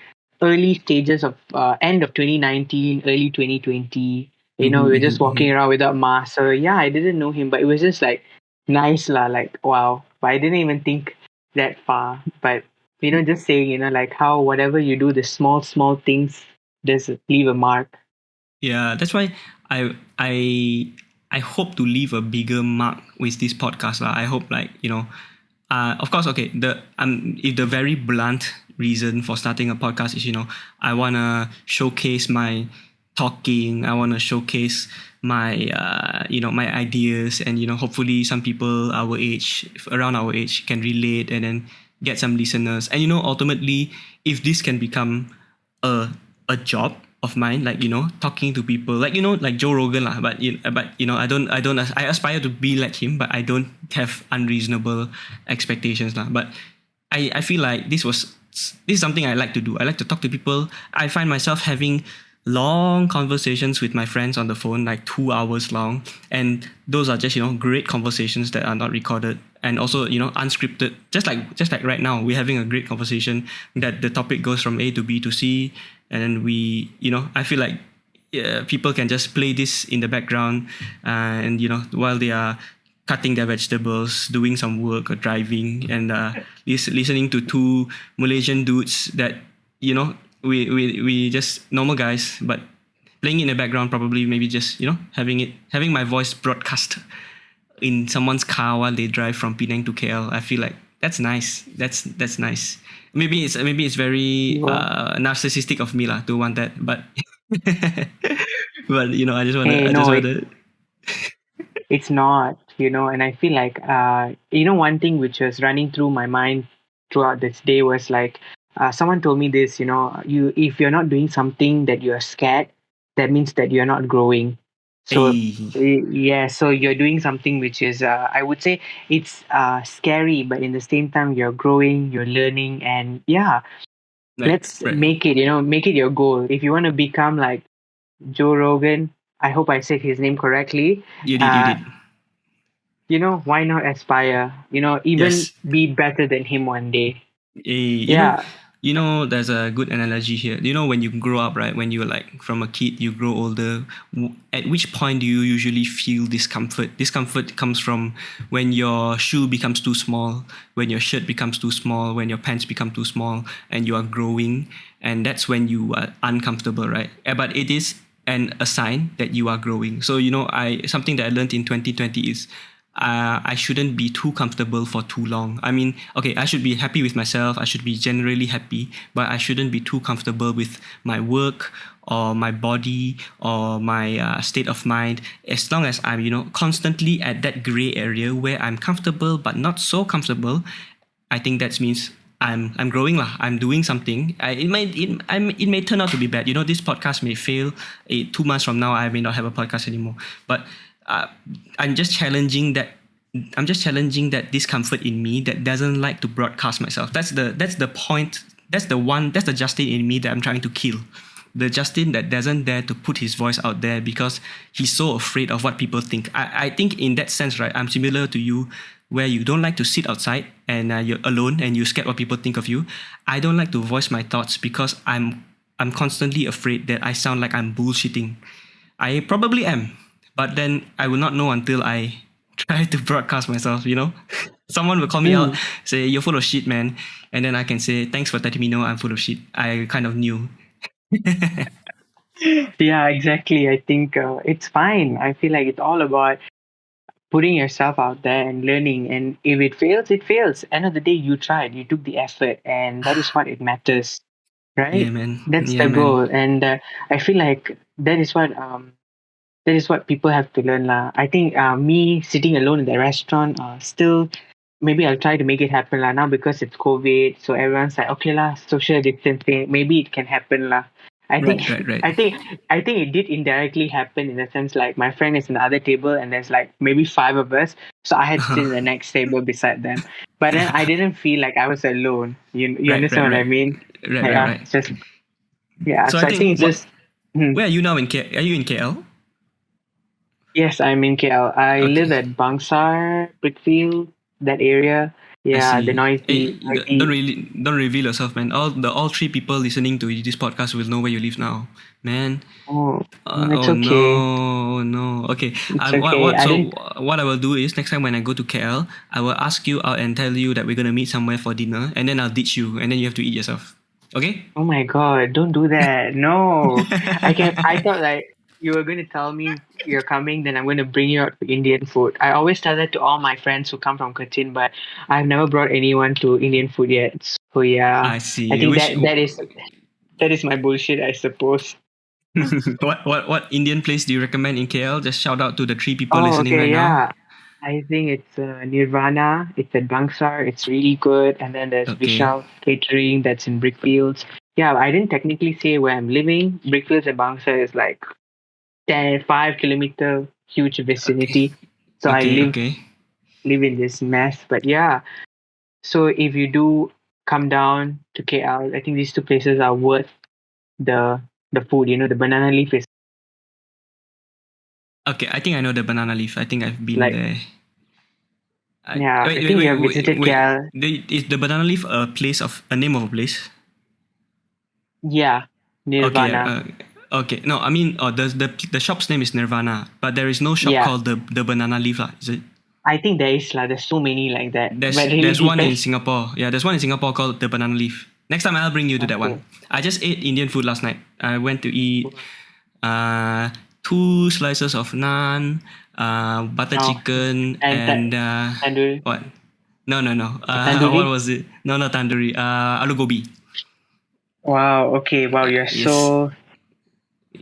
stages of end of 2019, early 2020. We were just walking around without masks. So yeah, I didn't know him, but it was just like nice lah, like wow. But I didn't even think that far. But just saying, like how whatever you do, the small things does leave a mark. Yeah, that's why I I I hope to leave a bigger mark with this podcast lah. I hope, like, of course, okay. If the very blunt reason for starting a podcast is, I wanna showcase my talking. I want to showcase my my ideas, and hopefully some people our age, around our age, can relate, and then get some listeners. And ultimately, if this can become a job of mine, like talking to people, like like Joe Rogan lah. But I aspire to be like him, but I don't have unreasonable expectations lah. But I feel like this is something I like to do. I like to talk to people. I find myself having long conversations with my friends on the phone, like 2 hours long, and those are just great conversations that are not recorded, and also unscripted. Just like right now, we're having a great conversation that the topic goes from A to B to C, and then we I feel like people can just play this in the background, and while they are cutting their vegetables, doing some work, or driving, and listening to two Malaysian dudes that we just normal guys, but playing in the background, probably maybe just having my voice broadcast in someone's car while they drive from Penang to KL. I feel like that's nice. That's nice. Maybe it's very narcissistic of me lah to want that, but but I just wanna Hey, I just no, wanna it's not, and I feel like, one thing which was running through my mind throughout this day was like, someone told me this, if you're not doing something that you're scared, that means that you're not growing. So, hey, yeah, so you're doing something which is, I would say it's scary, but in the same time, you're growing, you're learning, and yeah, right, let's right. make it your goal. If you want to become like Joe Rogan, I hope I said his name correctly. You Uh, did. why not aspire? Even Yes. be better than him one day. Eh, Yeah. there's a good analogy here. When you grow up, right? When you're like from a kid, you grow older. At which point do you usually feel discomfort? Discomfort comes from when your shoe becomes too small, when your shirt becomes too small, when your pants become too small, and you are growing, and that's when you are uncomfortable, right? But it is a sign that you are growing. So I something that I learned in 2020 is I shouldn't be too comfortable for too long. I mean, okay, I should be happy with myself. I should be generally happy, but I shouldn't be too comfortable with my work or my body or my state of mind. As long as I'm, constantly at that gray area where I'm comfortable but not so comfortable, I think that means I'm growing lah. I'm doing something. It may turn out to be bad. This podcast may fail. 2 months from now, I may not have a podcast anymore. But uh, I'm just challenging that. I'm just challenging that discomfort in me that doesn't like to broadcast myself. That's the point. That's the Justin in me that I'm trying to kill. The Justin that doesn't dare to put his voice out there because he's so afraid of what people think. I think in that sense, right, I'm similar to you, where you don't like to sit outside and you're alone and you're scared what people think of you. I don't like to voice my thoughts because I'm constantly afraid that I sound like I'm bullshitting. I probably am, but then I will not know until I try to broadcast myself. Someone will call me out, Mm. say you're full of shit, man, and then I can say thanks for letting me know I'm full of shit. I kind of knew. Yeah, exactly. I think it's fine. I feel like it's all about putting yourself out there and learning. And if it fails, it fails. End of the day, you tried, you took the effort, and that is what it matters, Yeah, right? man. That's Yeah, the man. goal. And I feel like that is what people have to learn, lah. I think me sitting alone in the restaurant, still maybe I'll try to make it happen lah. Now because it's COVID, so everyone's like, okay lah, social distancing. Maybe it can happen lah. I think, Right, right, right. I think, I think it did indirectly happen in the sense like my friend is in the other table and there's like maybe five of us, so I had to sit in the next table beside them. But then I didn't feel like I was alone. You Right, right, understand what I right. mean? Right, right, Yeah, right. it's just yeah. So I So I think think it's just. Hmm. where are you now in Are you in KL? Yes, I'm in KL. I live Okay. at Bangsar, Brickfield, that area. I Yeah, the see. noisy, Hey, noisy. don't reveal yourself, man. All three people listening to this podcast will know where you live now, man. Oh, it's Oh okay. no, oh no. Okay. It's What okay. what I so didn't. what I will do is next time when I go to KL, I will ask you out and tell you that we're gonna meet somewhere for dinner, and then I'll ditch you, and then you have to eat yourself. Okay? Oh my God! Don't do that. No, I can. I thought like you were going to tell me you're coming, then I'm going to bring you out for Indian food. I always tell that to all my friends who come from Cochin, but I've never brought anyone to Indian food yet. So yeah, I I see. think Which that is my bullshit, I suppose. What Indian place do you recommend in KL? Just shout out to the 3 people Oh, listening okay, right now. yeah. I think it's Nirvana. It's at Bangsar. It's really good. And then there's Okay. Vishal Catering that's in Brickfields. Yeah, I didn't technically say where I'm living. Brickfields and Bangsar is like 5 kilometer huge Okay. vicinity. So I Okay. live Okay. live in this mess. But yeah, so if you do come down to KL, I think these two places are worth the the food. You know, the banana leaf is Okay. I think I know the banana leaf. I think I've been like there. yeah. Wait, I wait, think you wait, have wait, visited wait. KL. Is the banana leaf a name of a place? Yeah, Okay, Nirvana. okay. No, I mean, the shop's name is Nirvana, but there is no shop Yeah, called the banana leaf, lah. Is it? I think there is lah. There's so many like that, but really There's one in depends. Singapore. Yeah, there's one in Singapore called the banana leaf. Next time I'll bring you to that one. Okay. I just ate Indian food last night. I went to eat uh 2 slices of naan, butter Oh, chicken, and and tandoori. what? No, no, no. Tandoori. What was it? No, not tandoori. Aloo gobi. Wow. Okay. Wow. You're Yes, so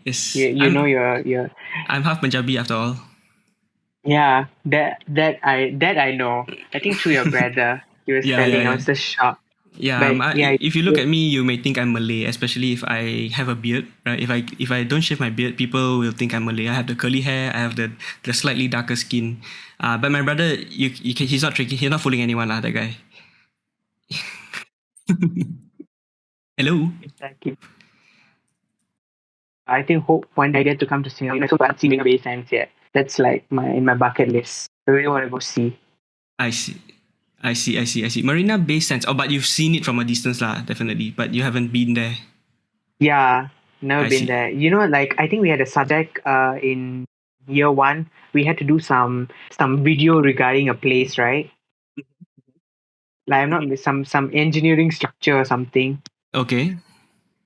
yes. you know you're I'm half Punjabi after all. yeah. That I know. I think through your brother he was Yeah, yeah, telling. I yeah. was just shocked. Yeah, But yeah, if you look at me, you may think I'm Malay, especially if I have a beard, right? If I don't shave my beard, people will think I'm Malay. I have the curly hair, I have the slightly darker skin. But my brother, he's not tricky. He's not fooling anyone, lah. That guy. Hello. exactly. I think hope one day I get to come to Singapore. So I haven't seen Marina Bay Sands yet. That's like my bucket list. I really want to go see. I see. I see. I see. I see. Marina Bay Sands. Oh, but you've seen it from a distance, lah. Definitely. But you haven't been there. Yeah, never I been see. there. You know, like I think we had a subject in year one. We had to do some video regarding a place, right? Like I'm not some engineering structure or something. Okay.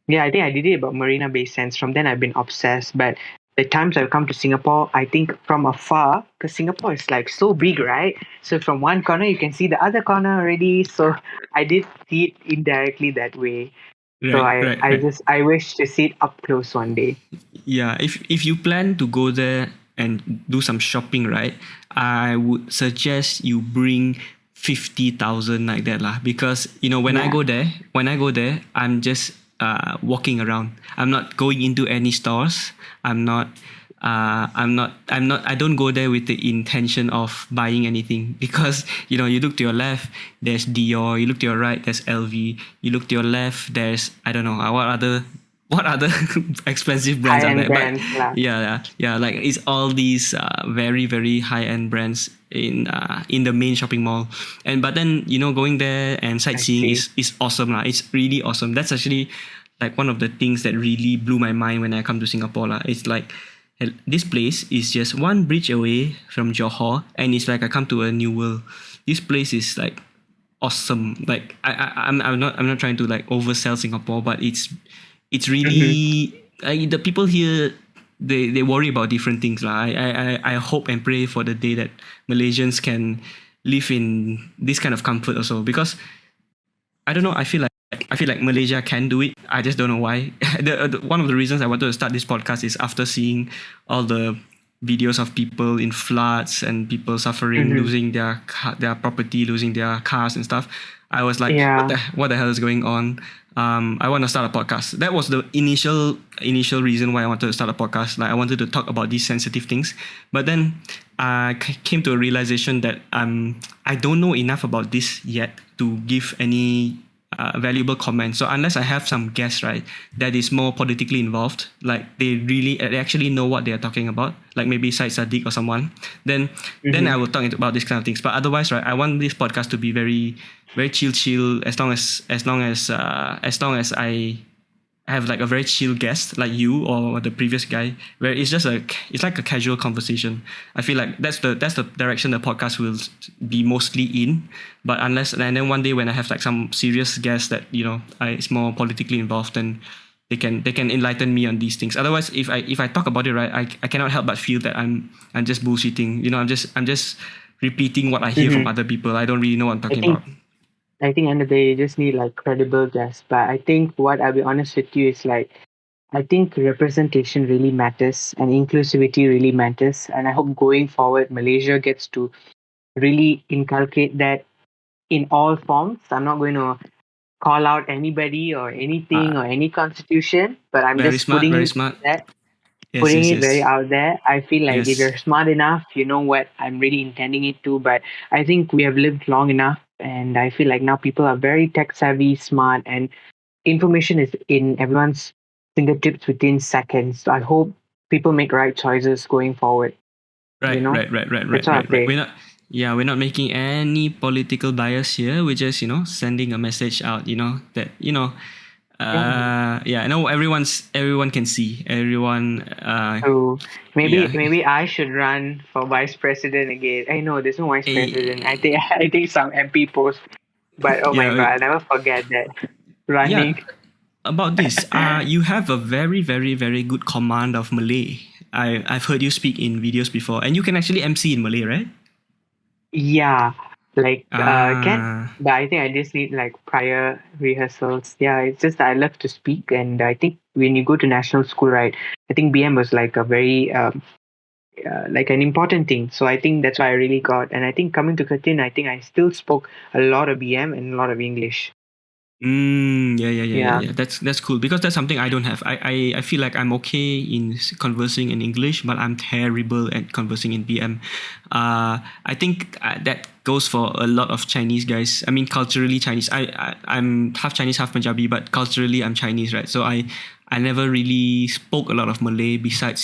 Yeah, I think I did it about Marina Bay Sands. From then I've been obsessed. But the times I've come to Singapore, I think from afar, because Singapore is like so big, right? So from one corner you can see the other corner already. So I did see it indirectly that way. So Right. I Right. I Right. just I wish to see it up close one day. Yeah, if you plan to go there and do some shopping, right? I would suggest you bring 50,000 like that lah. Because Yeah. when I go there, I'm just walking around. I'm not going into any stores. I don't go there with the intention of buying anything because you look to your left, there's Dior. You look to your right, there's LV. You look to your left, there's I don't know what other expensive brands High are end there. But brands lah. yeah, yeah, yeah, like it's all these very very high end brands in the main shopping mall. And but then going there and I sightseeing see. is awesome lah. It's really awesome. That's actually like one of the things that really blew my mind when I come to Singapore lah. It's like this place is just one bridge away from Johor, and it's like I come to a new world. This place is like awesome. Like I'm not trying to like oversell Singapore, but it's Mm-hmm. really the people here, they worry about different things lah. I hope and pray for the day that Malaysians can live in this kind of comfort also, because I don't know. I feel like Malaysia can do it. I just don't know why. One of the reasons I wanted to start this podcast is after seeing all the videos of people in floods and people suffering, Mm-hmm. losing their property, losing their cars and stuff. I was like, Yeah. what the hell is going on? I want to start a podcast. That was the initial reason why I wanted to start a podcast. Like I wanted to talk about these sensitive things, but then I came to a realization that I don't know enough about this yet to give any valuable comments. So unless I have some guests, right, that is more politically involved, like they actually know what they are talking about, like maybe Syed Sadiq or someone, then I Mm-hmm. will talk about these kind of things. But otherwise, right, I want this podcast to be very very chill, as long as I have like a very chill guest like you or the previous guy, where it's like a casual conversation. I feel like that's the direction the podcast will be mostly in. But unless and then one day when I have like some serious guests that it's more politically involved, then they can enlighten me on these things. Otherwise, if I talk about it, right, I cannot help but feel that I'm just bullshitting. I'm just repeating what I hear from Mm-hmm. other people. I don't really know what I'm I talking think about. I think end of the day you just need like credible guests. But I think what I'll be honest with you is like I think representation really matters and inclusivity really matters. And I hope going forward, Malaysia gets to really inculcate that in all forms. I'm not going to call out anybody or Uh, anything or any constitution, but I'm Very just smart, very smart. Yes, putting yes, it very yes, out there. I feel like if yes. you're smart enough, you know what I'm really intending it to. But I think we have lived long enough, and I feel like now people are very tech savvy, smart, and information is in everyone's fingertips within seconds. So I hope people make right choices going forward. You Right, know, right, right, right, that's right, what right, I'll right. say. We're not making any political bias here. We're just, sending a message out, that, Yeah. yeah, I know everyone can see. Everyone, So yeah. maybe I should run for vice president again. I know there's no vice president. I Eh, think I think some MP post. But oh my yeah, god, I never forget that yeah. running. About this, you have a very, very, very good command of Malay. I've heard you speak in videos before, and you can actually MC in Malay, right? Yeah, like can, Ah, but I think I just need like prior rehearsals. Yeah, it's just that I love to speak, and I think when you go to national school, right? I think BM was like a very like an important thing. So I think that's why I really got. And I think coming to Katin, I think I still spoke a lot of BM and a lot of English. Yeah, yeah, yeah, yeah, Yeah, yeah. That's cool because that's something I don't have. I feel like I'm okay in conversing in English, but I'm terrible at conversing in BM. I think that goes for a lot of Chinese guys. I mean, culturally Chinese. I'm half Chinese, half Punjabi, but culturally I'm Chinese, right? So I never really spoke a lot of Malay besides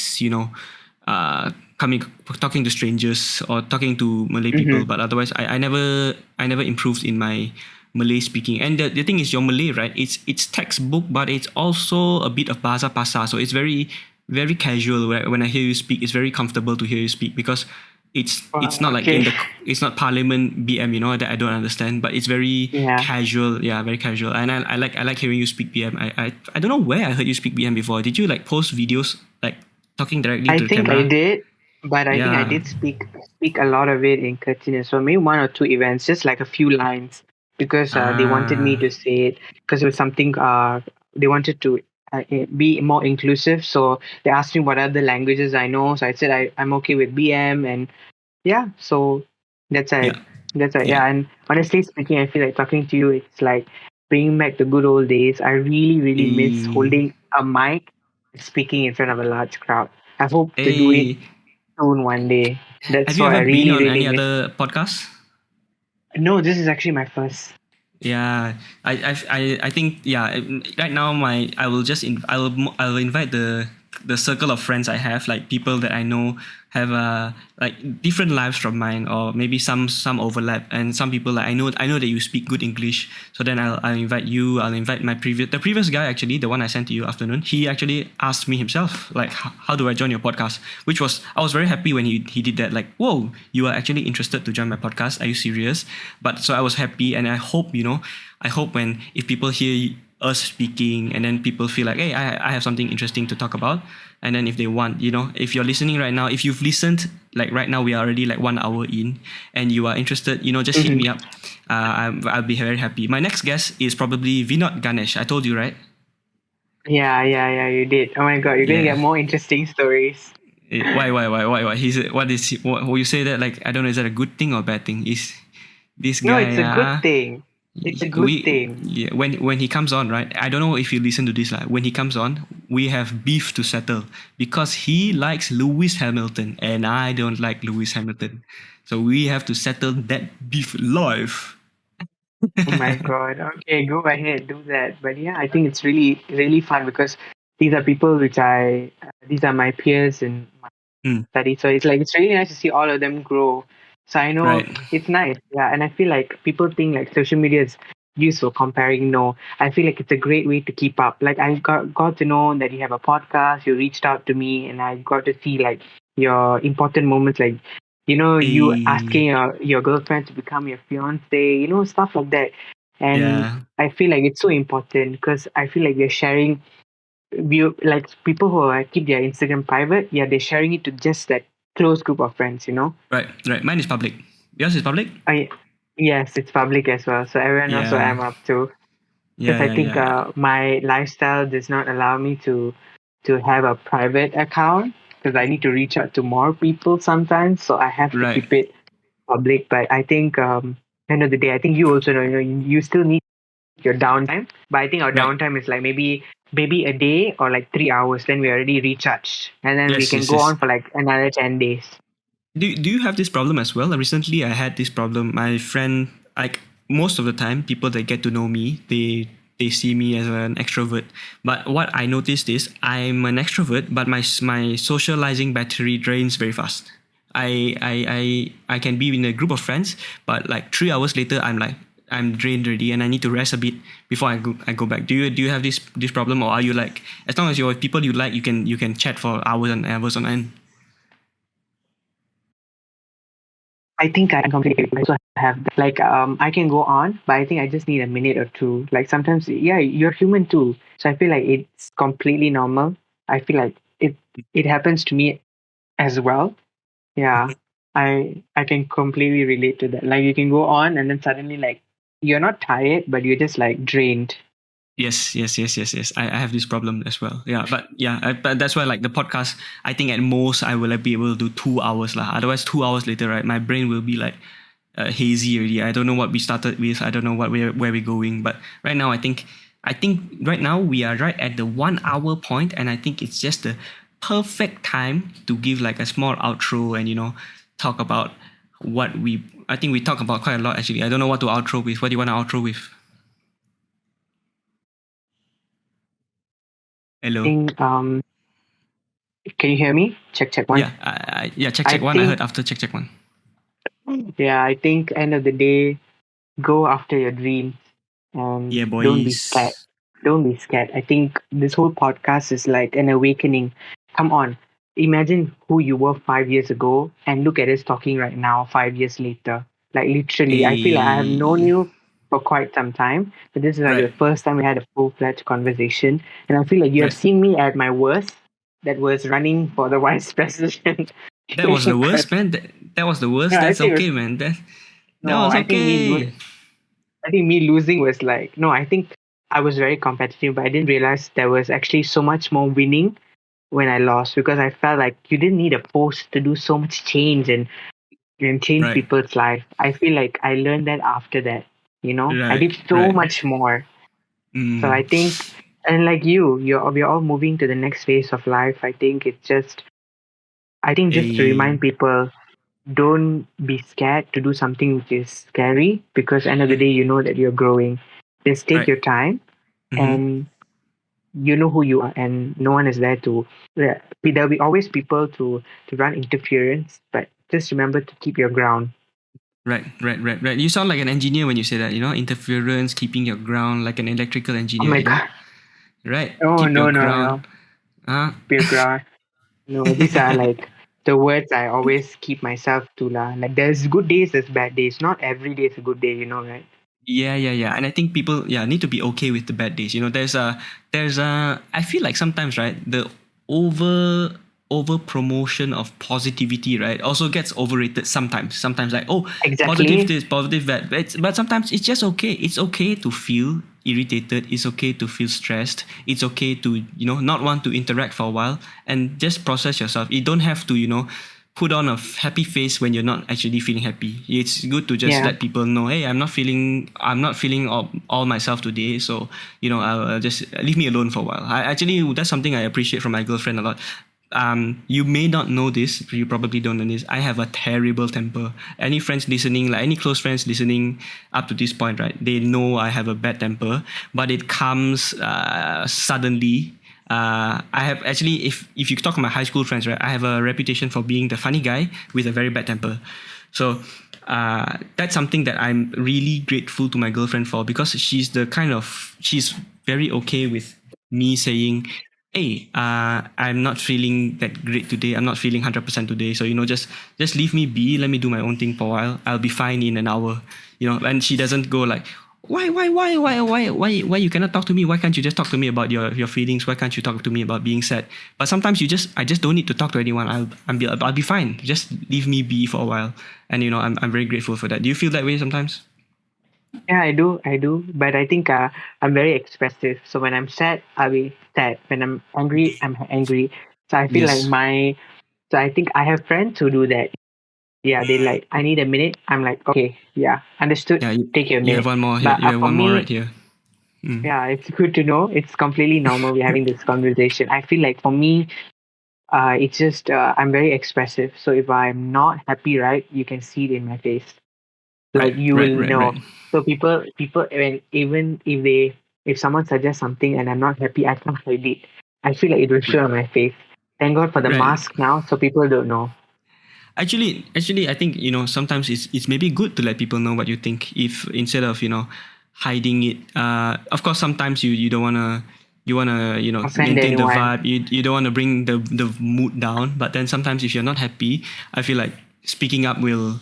coming talking to strangers or talking to Malay people. mm-hmm. But otherwise, I never improved in my Malay speaking. And the thing is, your Malay, right? It's textbook, but it's also a bit of bahasa pasar. So it's very very casual. When I hear you speak, it's very comfortable to hear you speak because it's not like Okay, it's not Parliament BM, that I don't understand, but it's very yeah. casual. Yeah, very casual. And I like hearing you speak BM. I don't know where I heard you speak BM before. Did you like post videos like talking directly I to the think I camera? did, but I think I Yeah. did speak a lot of it in Katina. So maybe one or two events, just like a few lines, because they wanted me Ah. to say it because it was something they wanted to be more inclusive. So they asked me what other languages I know. So I said I'm okay with BM, and yeah. So that's it. Yeah. That's it. Yeah. Yeah. And honestly speaking, I feel like talking to you, it's like bringing back the good old days. I really really miss Eh, holding a mic, speaking in front of a large crowd. I hope to do it eh, soon one day. have That's you what I ever been really, on really any miss. other podcasts? No, this is actually my first. Yeah, I think yeah. Right now, I will just I will invite the circle of friends I have, like people that I know have like different lives from mine, or maybe some overlap, and some people like I know that you speak good English. So then I'll invite you. I'll invite the previous guy, actually, the one I sent to you afternoon. He actually asked me himself, like, how do I join your podcast? Which was I was very happy when he did that. Like, whoa, you are actually interested to join my podcast? Are you serious? But so I was happy, and I hope I hope when if people hear us speaking, and then people feel like, hey, I have something interesting to talk about, and then if they want, if you're listening right now, if you've listened, like right now we are already like 1 hour in, and you are interested, just hit Hmm. me up. I'll be very happy. My next guest is probably Vinod Ganesh. I told you, right? Yeah, yeah, yeah, you did. Oh my god, you're gonna Yeah. get more interesting stories. Why? What you say that, like, I don't know, is that a good thing or bad thing? Is this No, guy it's a good thing. It's a good we thing. yeah, when he comes on, right? I don't know if you listen to this, like, when he comes on, we have beef to settle because he likes Lewis Hamilton and I don't like Lewis Hamilton, so we have to settle that beef live. Oh my god. Okay, go ahead, do that. But yeah, I think it's really, really fun because these are people which these are my peers in my Hmm, study. So it's like it's really nice to see all of them grow. So I know right. it's nice. Yeah, and I feel like people think like social media is used for comparing. No, I feel like it's a great way to keep up. Like I got to know that you have a podcast. You reached out to me, and I got to see like your important moments, like you Eh, asking your girlfriend to become your fiance. Stuff like that. And yeah, I feel like it's so important because I feel like we're sharing like people who keep their Instagram private, yeah, they're sharing it to just that close group of friends. right. Mine is public. Yours is public. I Yes, it's public as well, so everyone knows what Yeah, I'm up to. yeah, Because I yeah, think yeah. my lifestyle does not allow me to to have a private account because I need to reach out to more people sometimes. So I have to Right. keep it public. But I think end of the day, I think you also know, you still need your downtime. But I think our Right. downtime is like maybe a day or like 3 hours. Then we already recharged, and then we Yes. can Yes. go Yes. on for like another 10 days. Do you have this problem as well? Recently, I had this problem. My friend, like most of the time, people that get to know me, they see me as an extrovert. But what I noticed is I'm an extrovert, but my socializing battery drains very fast. I can be in a group of friends, but like 3 hours later, I'm drained already, and I need to rest a bit before I go back. Do you have this problem, or are you like, as long as you're with people you like, you can chat for hours and hours on end? I think I completely also have like I can go on, but I think I just need a minute or two. Like sometimes, yeah, you're human too, so I feel like it's completely normal. I feel like it happens to me as well. Yeah, I can completely relate to that. Like you can go on, and then suddenly like you're not tired, but you're just like drained. Yes, yes, yes, yes, yes. I have this problem as well. Yeah, but yeah, but that's why like the podcast, I think at most I will like, be able to do 2 hours lah. Otherwise, 2 hours later, right, my brain will be like hazy already. I don't know what we started with. I don't know where we're going. But right now, I think right now we are right at the 1 hour point, and I think it's just the perfect time to give like a small outro and talk about what we. I think we talk about quite a lot actually. I don't know what to outro with. What do you want to outro with? I Hello. think can you hear me? Check check one. Yeah, yeah. Check I check one. I think heard after check one. yeah, I think end of the day, go after your dreams Yeah, and don't be scared. boys. Don't be scared. I think this whole podcast is like an awakening. Come on. Imagine who you were 5 years ago and look at us talking right now, 5 years later. Like literally, I feel like I have known Hey, you for quite some time, but this is like right, the first time we had a full fledged conversation. And I feel like you have right. seen me at my worst, that was running for the vice president. That was the worst, man. That was the No, worst. I That's think it was, okay, man. That no, was okay. I think me losing was like, no, I think I was very competitive, but I didn't realize there was actually so much more winning when I lost because I felt like you didn't need a post to do so much change and change Right, people's life. I feel like I learned that after that, I right, did so right. much more. So I Mm, think, and like we're all moving to the next phase of life. I think just to a, remind people, don't be scared to do something which is scary because end of the mm, day, you know that you're growing. Just take right. your time Mm-hmm. and you know who you are and no one is there to there'll be always people to run interference, but just remember to keep your ground. Right, right, right, right. You sound like an engineer when you say that. Interference, keeping your ground, like an electrical Oh engineer. my god. Right. Oh Keep your no no no. ground. Huh? Keep your ground. No, these are like the words I always keep myself to lah. Like there's good days, there's bad days. Not every day is a good day, right? Yeah, yeah, yeah. And I think people, need to be okay with the bad days. There's a. I feel like sometimes, right, the over over promotion of positivity, right, also gets overrated sometimes. Sometimes, like, oh, positive Exactly. this, positive that. But sometimes it's just okay. It's okay to feel irritated. It's okay to feel stressed. It's okay to not want to interact for a while and just process yourself. You don't have to put on a happy face when you're not actually feeling happy. It's good to just Yeah. let people know, hey, I'm not feeling all myself today. So I'll just leave me alone for a while. That's something I appreciate from my girlfriend a lot. You may not know this. You probably don't know this. I have a terrible temper. Any friends listening, like any close friends listening up to this point, right? They know I have a bad temper, but it comes suddenly. I have actually, if you talk to my high school friends, right, I have a reputation for being the funny guy with a very bad temper. So that's something that I'm really grateful to my girlfriend for because she's very okay with me saying, hey, I'm not feeling that great today. I'm not feeling 100% today. So just leave me be. Let me do my own thing for a while. I'll be fine in an hour. And she doesn't go like, why you cannot talk to me? Why can't you just talk to me about your feelings? Why can't you talk to me about being sad? But sometimes I just don't need to talk to anyone. I'll be fine. Just leave me be for a while. And I'm very grateful for that. Do you feel that way sometimes? Yeah, I do, but I think I'm very expressive, so when I'm sad, sad. When I'm angry, I'm angry. So I feel like Yes. my so I think I have friends who do that. Yeah, they like, I need a minute. I'm like, okay, yeah, understood. Yeah. Take your You have minute. one more here. But You have for one more right me, here. Mm. yeah, it's good to know. It's completely normal. We're having this conversation. I feel like for me, it's just I'm very expressive. So if I'm not happy, right, you can see it in my face. Right. Like you Right. will Right. know. Right. So people, when even if someone suggests something and I'm not happy, I can't hide it. I feel like it will show on my face. Thank God for the Right. mask now, so people don't know. Actually, I think sometimes it's maybe good to let people know what you think. If instead of hiding it, of course sometimes you don't wanna Offend maintain the anyone. vibe. You don't wanna bring the mood down. But then sometimes if you're not happy, I feel like speaking up will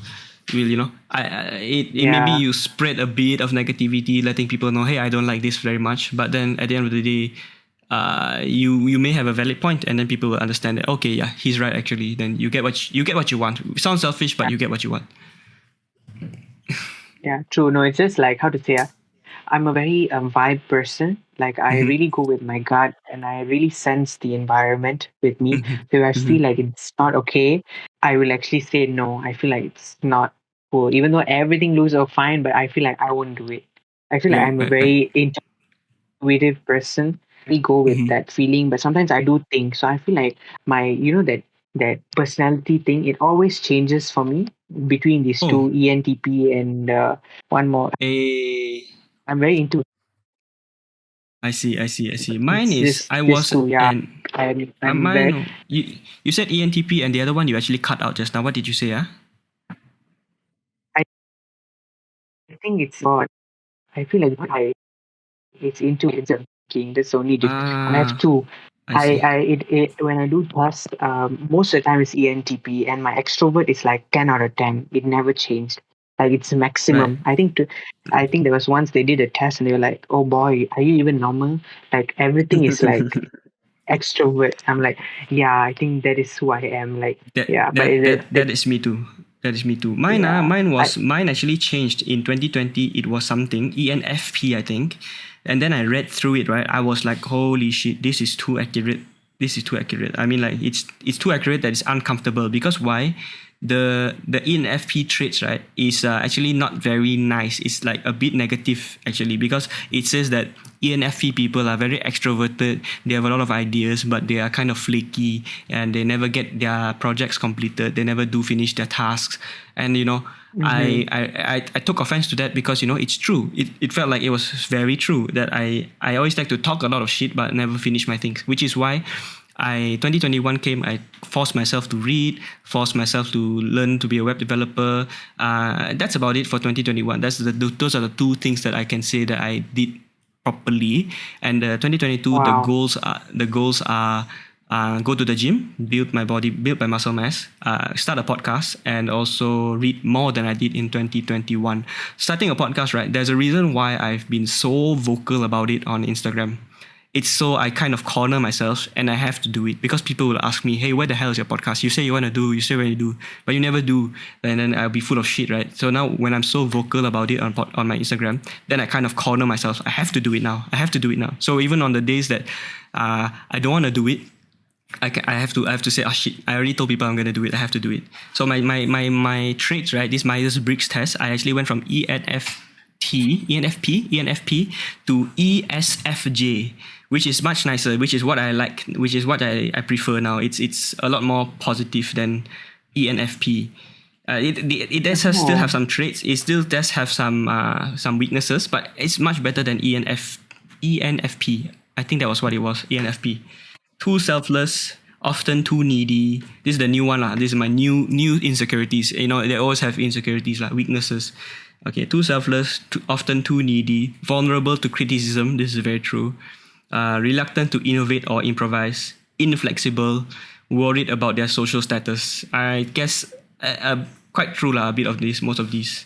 it maybe Yeah. you spread a bit of negativity, letting people know, hey, I don't like this very much. But then at the end of the day, you may have a valid point, and then people will understand that, okay, yeah, he's right. Actually, then you get what you want. It sounds selfish, but Yeah. you get what you want. Yeah. True. No, it's just like how to say. I'm a very vibe person. Like I Mm-hmm. really go with my gut, and I really sense the environment with me. Mm-hmm. So if I Mm-hmm. feel like it's not okay, I will actually say no. I feel like it's not cool, even though everything looks so fine. But I feel like I won't do it. I feel like Right, I'm a right, right. very intuitive person. We go with Mm-hmm. that feeling, but sometimes I do think. So I feel like my, that personality thing, it always changes for me between these Oh, two, ENTP and one more. a I'm very into I see, I see, I see. Mine is this two. Yeah, and I'm very. mine. You said ENTP, and the other one you actually cut out just now. What did you say? I think it's God. I feel like it's into it's a king. That's the only difference. I have Ah, two. I see. It when I do task, most of the time it's ENTP, and my extrovert is like 10 out of 10. It never changed. Like it's Right. maximum. I think there was once they did a test and they were like, "Oh boy, are you even normal?" Like everything is like extrovert. I'm like, yeah, I think that is who I am. Like, That yeah, but that that it that is me too. That is me too. yeah, Mine actually changed in 2020. It was something ENFP, I think, and then I read through it. Right, I was like, holy shit, this is too accurate. This is too accurate. I mean, like it's too accurate that it's uncomfortable. Because why? The ENFP traits, right, is actually not very nice. It's like a bit negative actually, because it says that ENFP people are very extroverted. They have a lot of ideas, but they are kind of flaky, and they never get their projects completed. They never do finish their tasks. And mm-hmm. I took offense to that, because it's true. It felt like it was very true that I always like to talk a lot of shit but never finish my things, which is why I 2021 came. I forced myself to read, forced myself to learn to be a web developer. That's about it for 2021. Those are the two things that I can say that I did properly. And 2022, Wow, the goals are go to the gym, build my body, build my muscle mass, start a podcast, and also read more than I did in 2021. Starting a podcast, right? There's a reason why I've been so vocal about it on Instagram. It's so I kind of corner myself, and I have to do it, because people will ask me, hey, where the hell is your podcast? You say you want to do, you say when you do, but you never do. And then I'll be full of shit, right? So now when I'm so vocal about it on my Instagram, then I kind of corner myself. I have to do it now. I have to do it now. So even on the days that I don't want to do it, I have to say, oh shit, I already told people I'm gonna do it. I have to do it. So my traits, right? This Myers-Briggs test, I actually went from ENFP to ESFJ, which is much nicer, which is what I like, which is what I prefer now. It's a lot more positive than ENFP. It does still have oh, some traits. It still does have some weaknesses, but it's much better than ENFP. I think that was what it was. ENFP. Too selfless, often too needy. This is the new one lah. This is my new insecurities. They always have insecurities like weaknesses. Okay, too selfless, often too needy, vulnerable to criticism. This is very true. Reluctant to innovate or improvise, inflexible, worried about their social status. I guess quite true lah. A bit of this, most of these.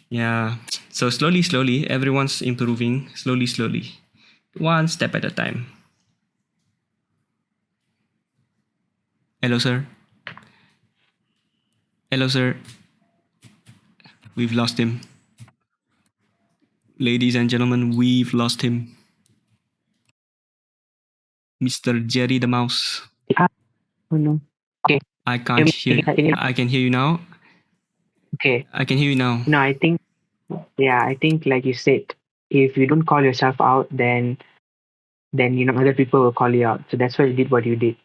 Yeah. So slowly, everyone's improving. Slowly, one step at a time. Hello, sir. Hello, sir. We've lost him. Ladies and gentlemen, we've lost him. Mr. Jerry the Mouse. Ah, oh no. Okay. I can't hear. I can hear you now. Okay. I can hear you now. No, I think like you said, if you don't call yourself out, then other people will call you out. So that's why you did what you did.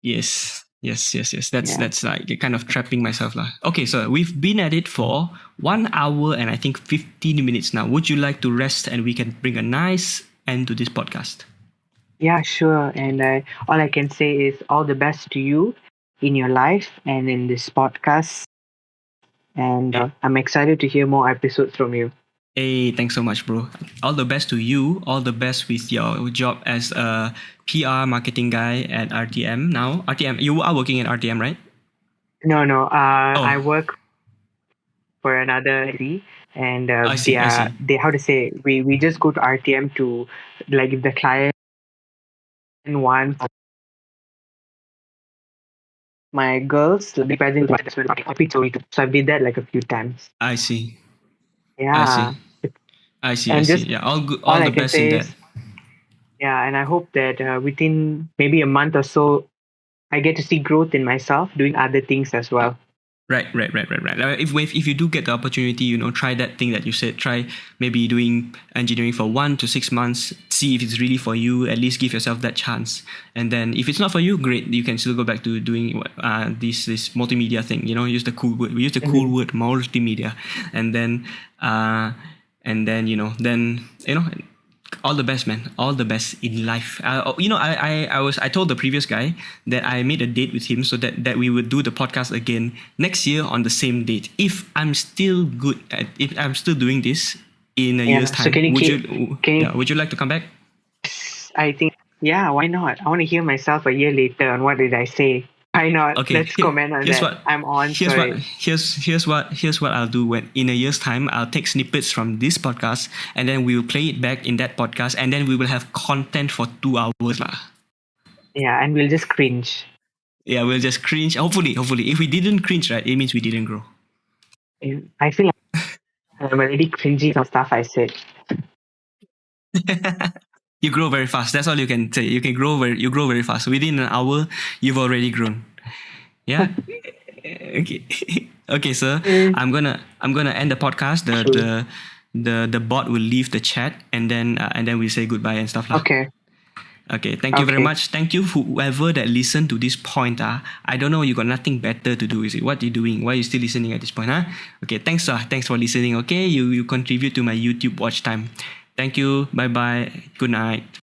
Yes. Yeah. That's like kind of trapping myself lah. Okay, so we've been at it for 1 hour and I think 15 minutes now. Would you like to rest and we can bring a nice end to this podcast? Yeah, sure. And all I can say is all the best to you in your life and in this podcast. And I'm excited to hear more episodes from you. Hey, thanks so much, bro. All the best to you. All the best with your job as a PR marketing guy at RTM now. RTM, you are working at RTM, right? No, no. Oh. I work for another city, and I see. they how to say we just go to RTM to, like, if the client wants my girls to be present, so I've did that like a few times. I see. Yeah. I see. And just Yeah, all good. all All I the can best in say that. is, yeah, and I hope that within maybe a month or so, I get to see growth in myself doing other things as well. Right. If you do get the opportunity, try that thing that you said. Try maybe doing engineering for 1 to 6 months. See if it's really for you. At least give yourself that chance. And then if it's not for you, great. You can still go back to doing this multimedia thing. Use the cool word. We use the cool word multimedia, and then all the best, man. All the best in life. I told the previous guy that I made a date with him so that we would do the podcast again next year on the same date. If I'm still doing this in a year's time, would you like to come back? I think, yeah, why not? I want to hear myself a year later on what did I say. Why not? Okay, Let's comment on that. I'm on. Here's what I'll do. When in a year's time, I'll take snippets from this podcast and then we will play it back in that podcast, and then we will have content for 2 hours lah. Yeah, and we'll just cringe. Yeah, we'll just cringe. Hopefully, if we didn't cringe, right, it means we didn't grow. I feel like I'm already cringing on stuff I said. You grow very fast. That's all you can say. You grow very fast. Within an hour, you've already grown. Yeah. Okay. Okay, sir. I'm gonna end the podcast. The bot will leave the chat, and then we say goodbye and stuff like. Okay. Thank you very much. Thank you whoever that listened to this point. I don't know. You got nothing better to do, is it? What are you doing? Why are you still listening at this point? Okay. Thanks, sir. Thanks for listening. Okay. You contribute to my YouTube watch time. Thank you. Bye bye. Good night.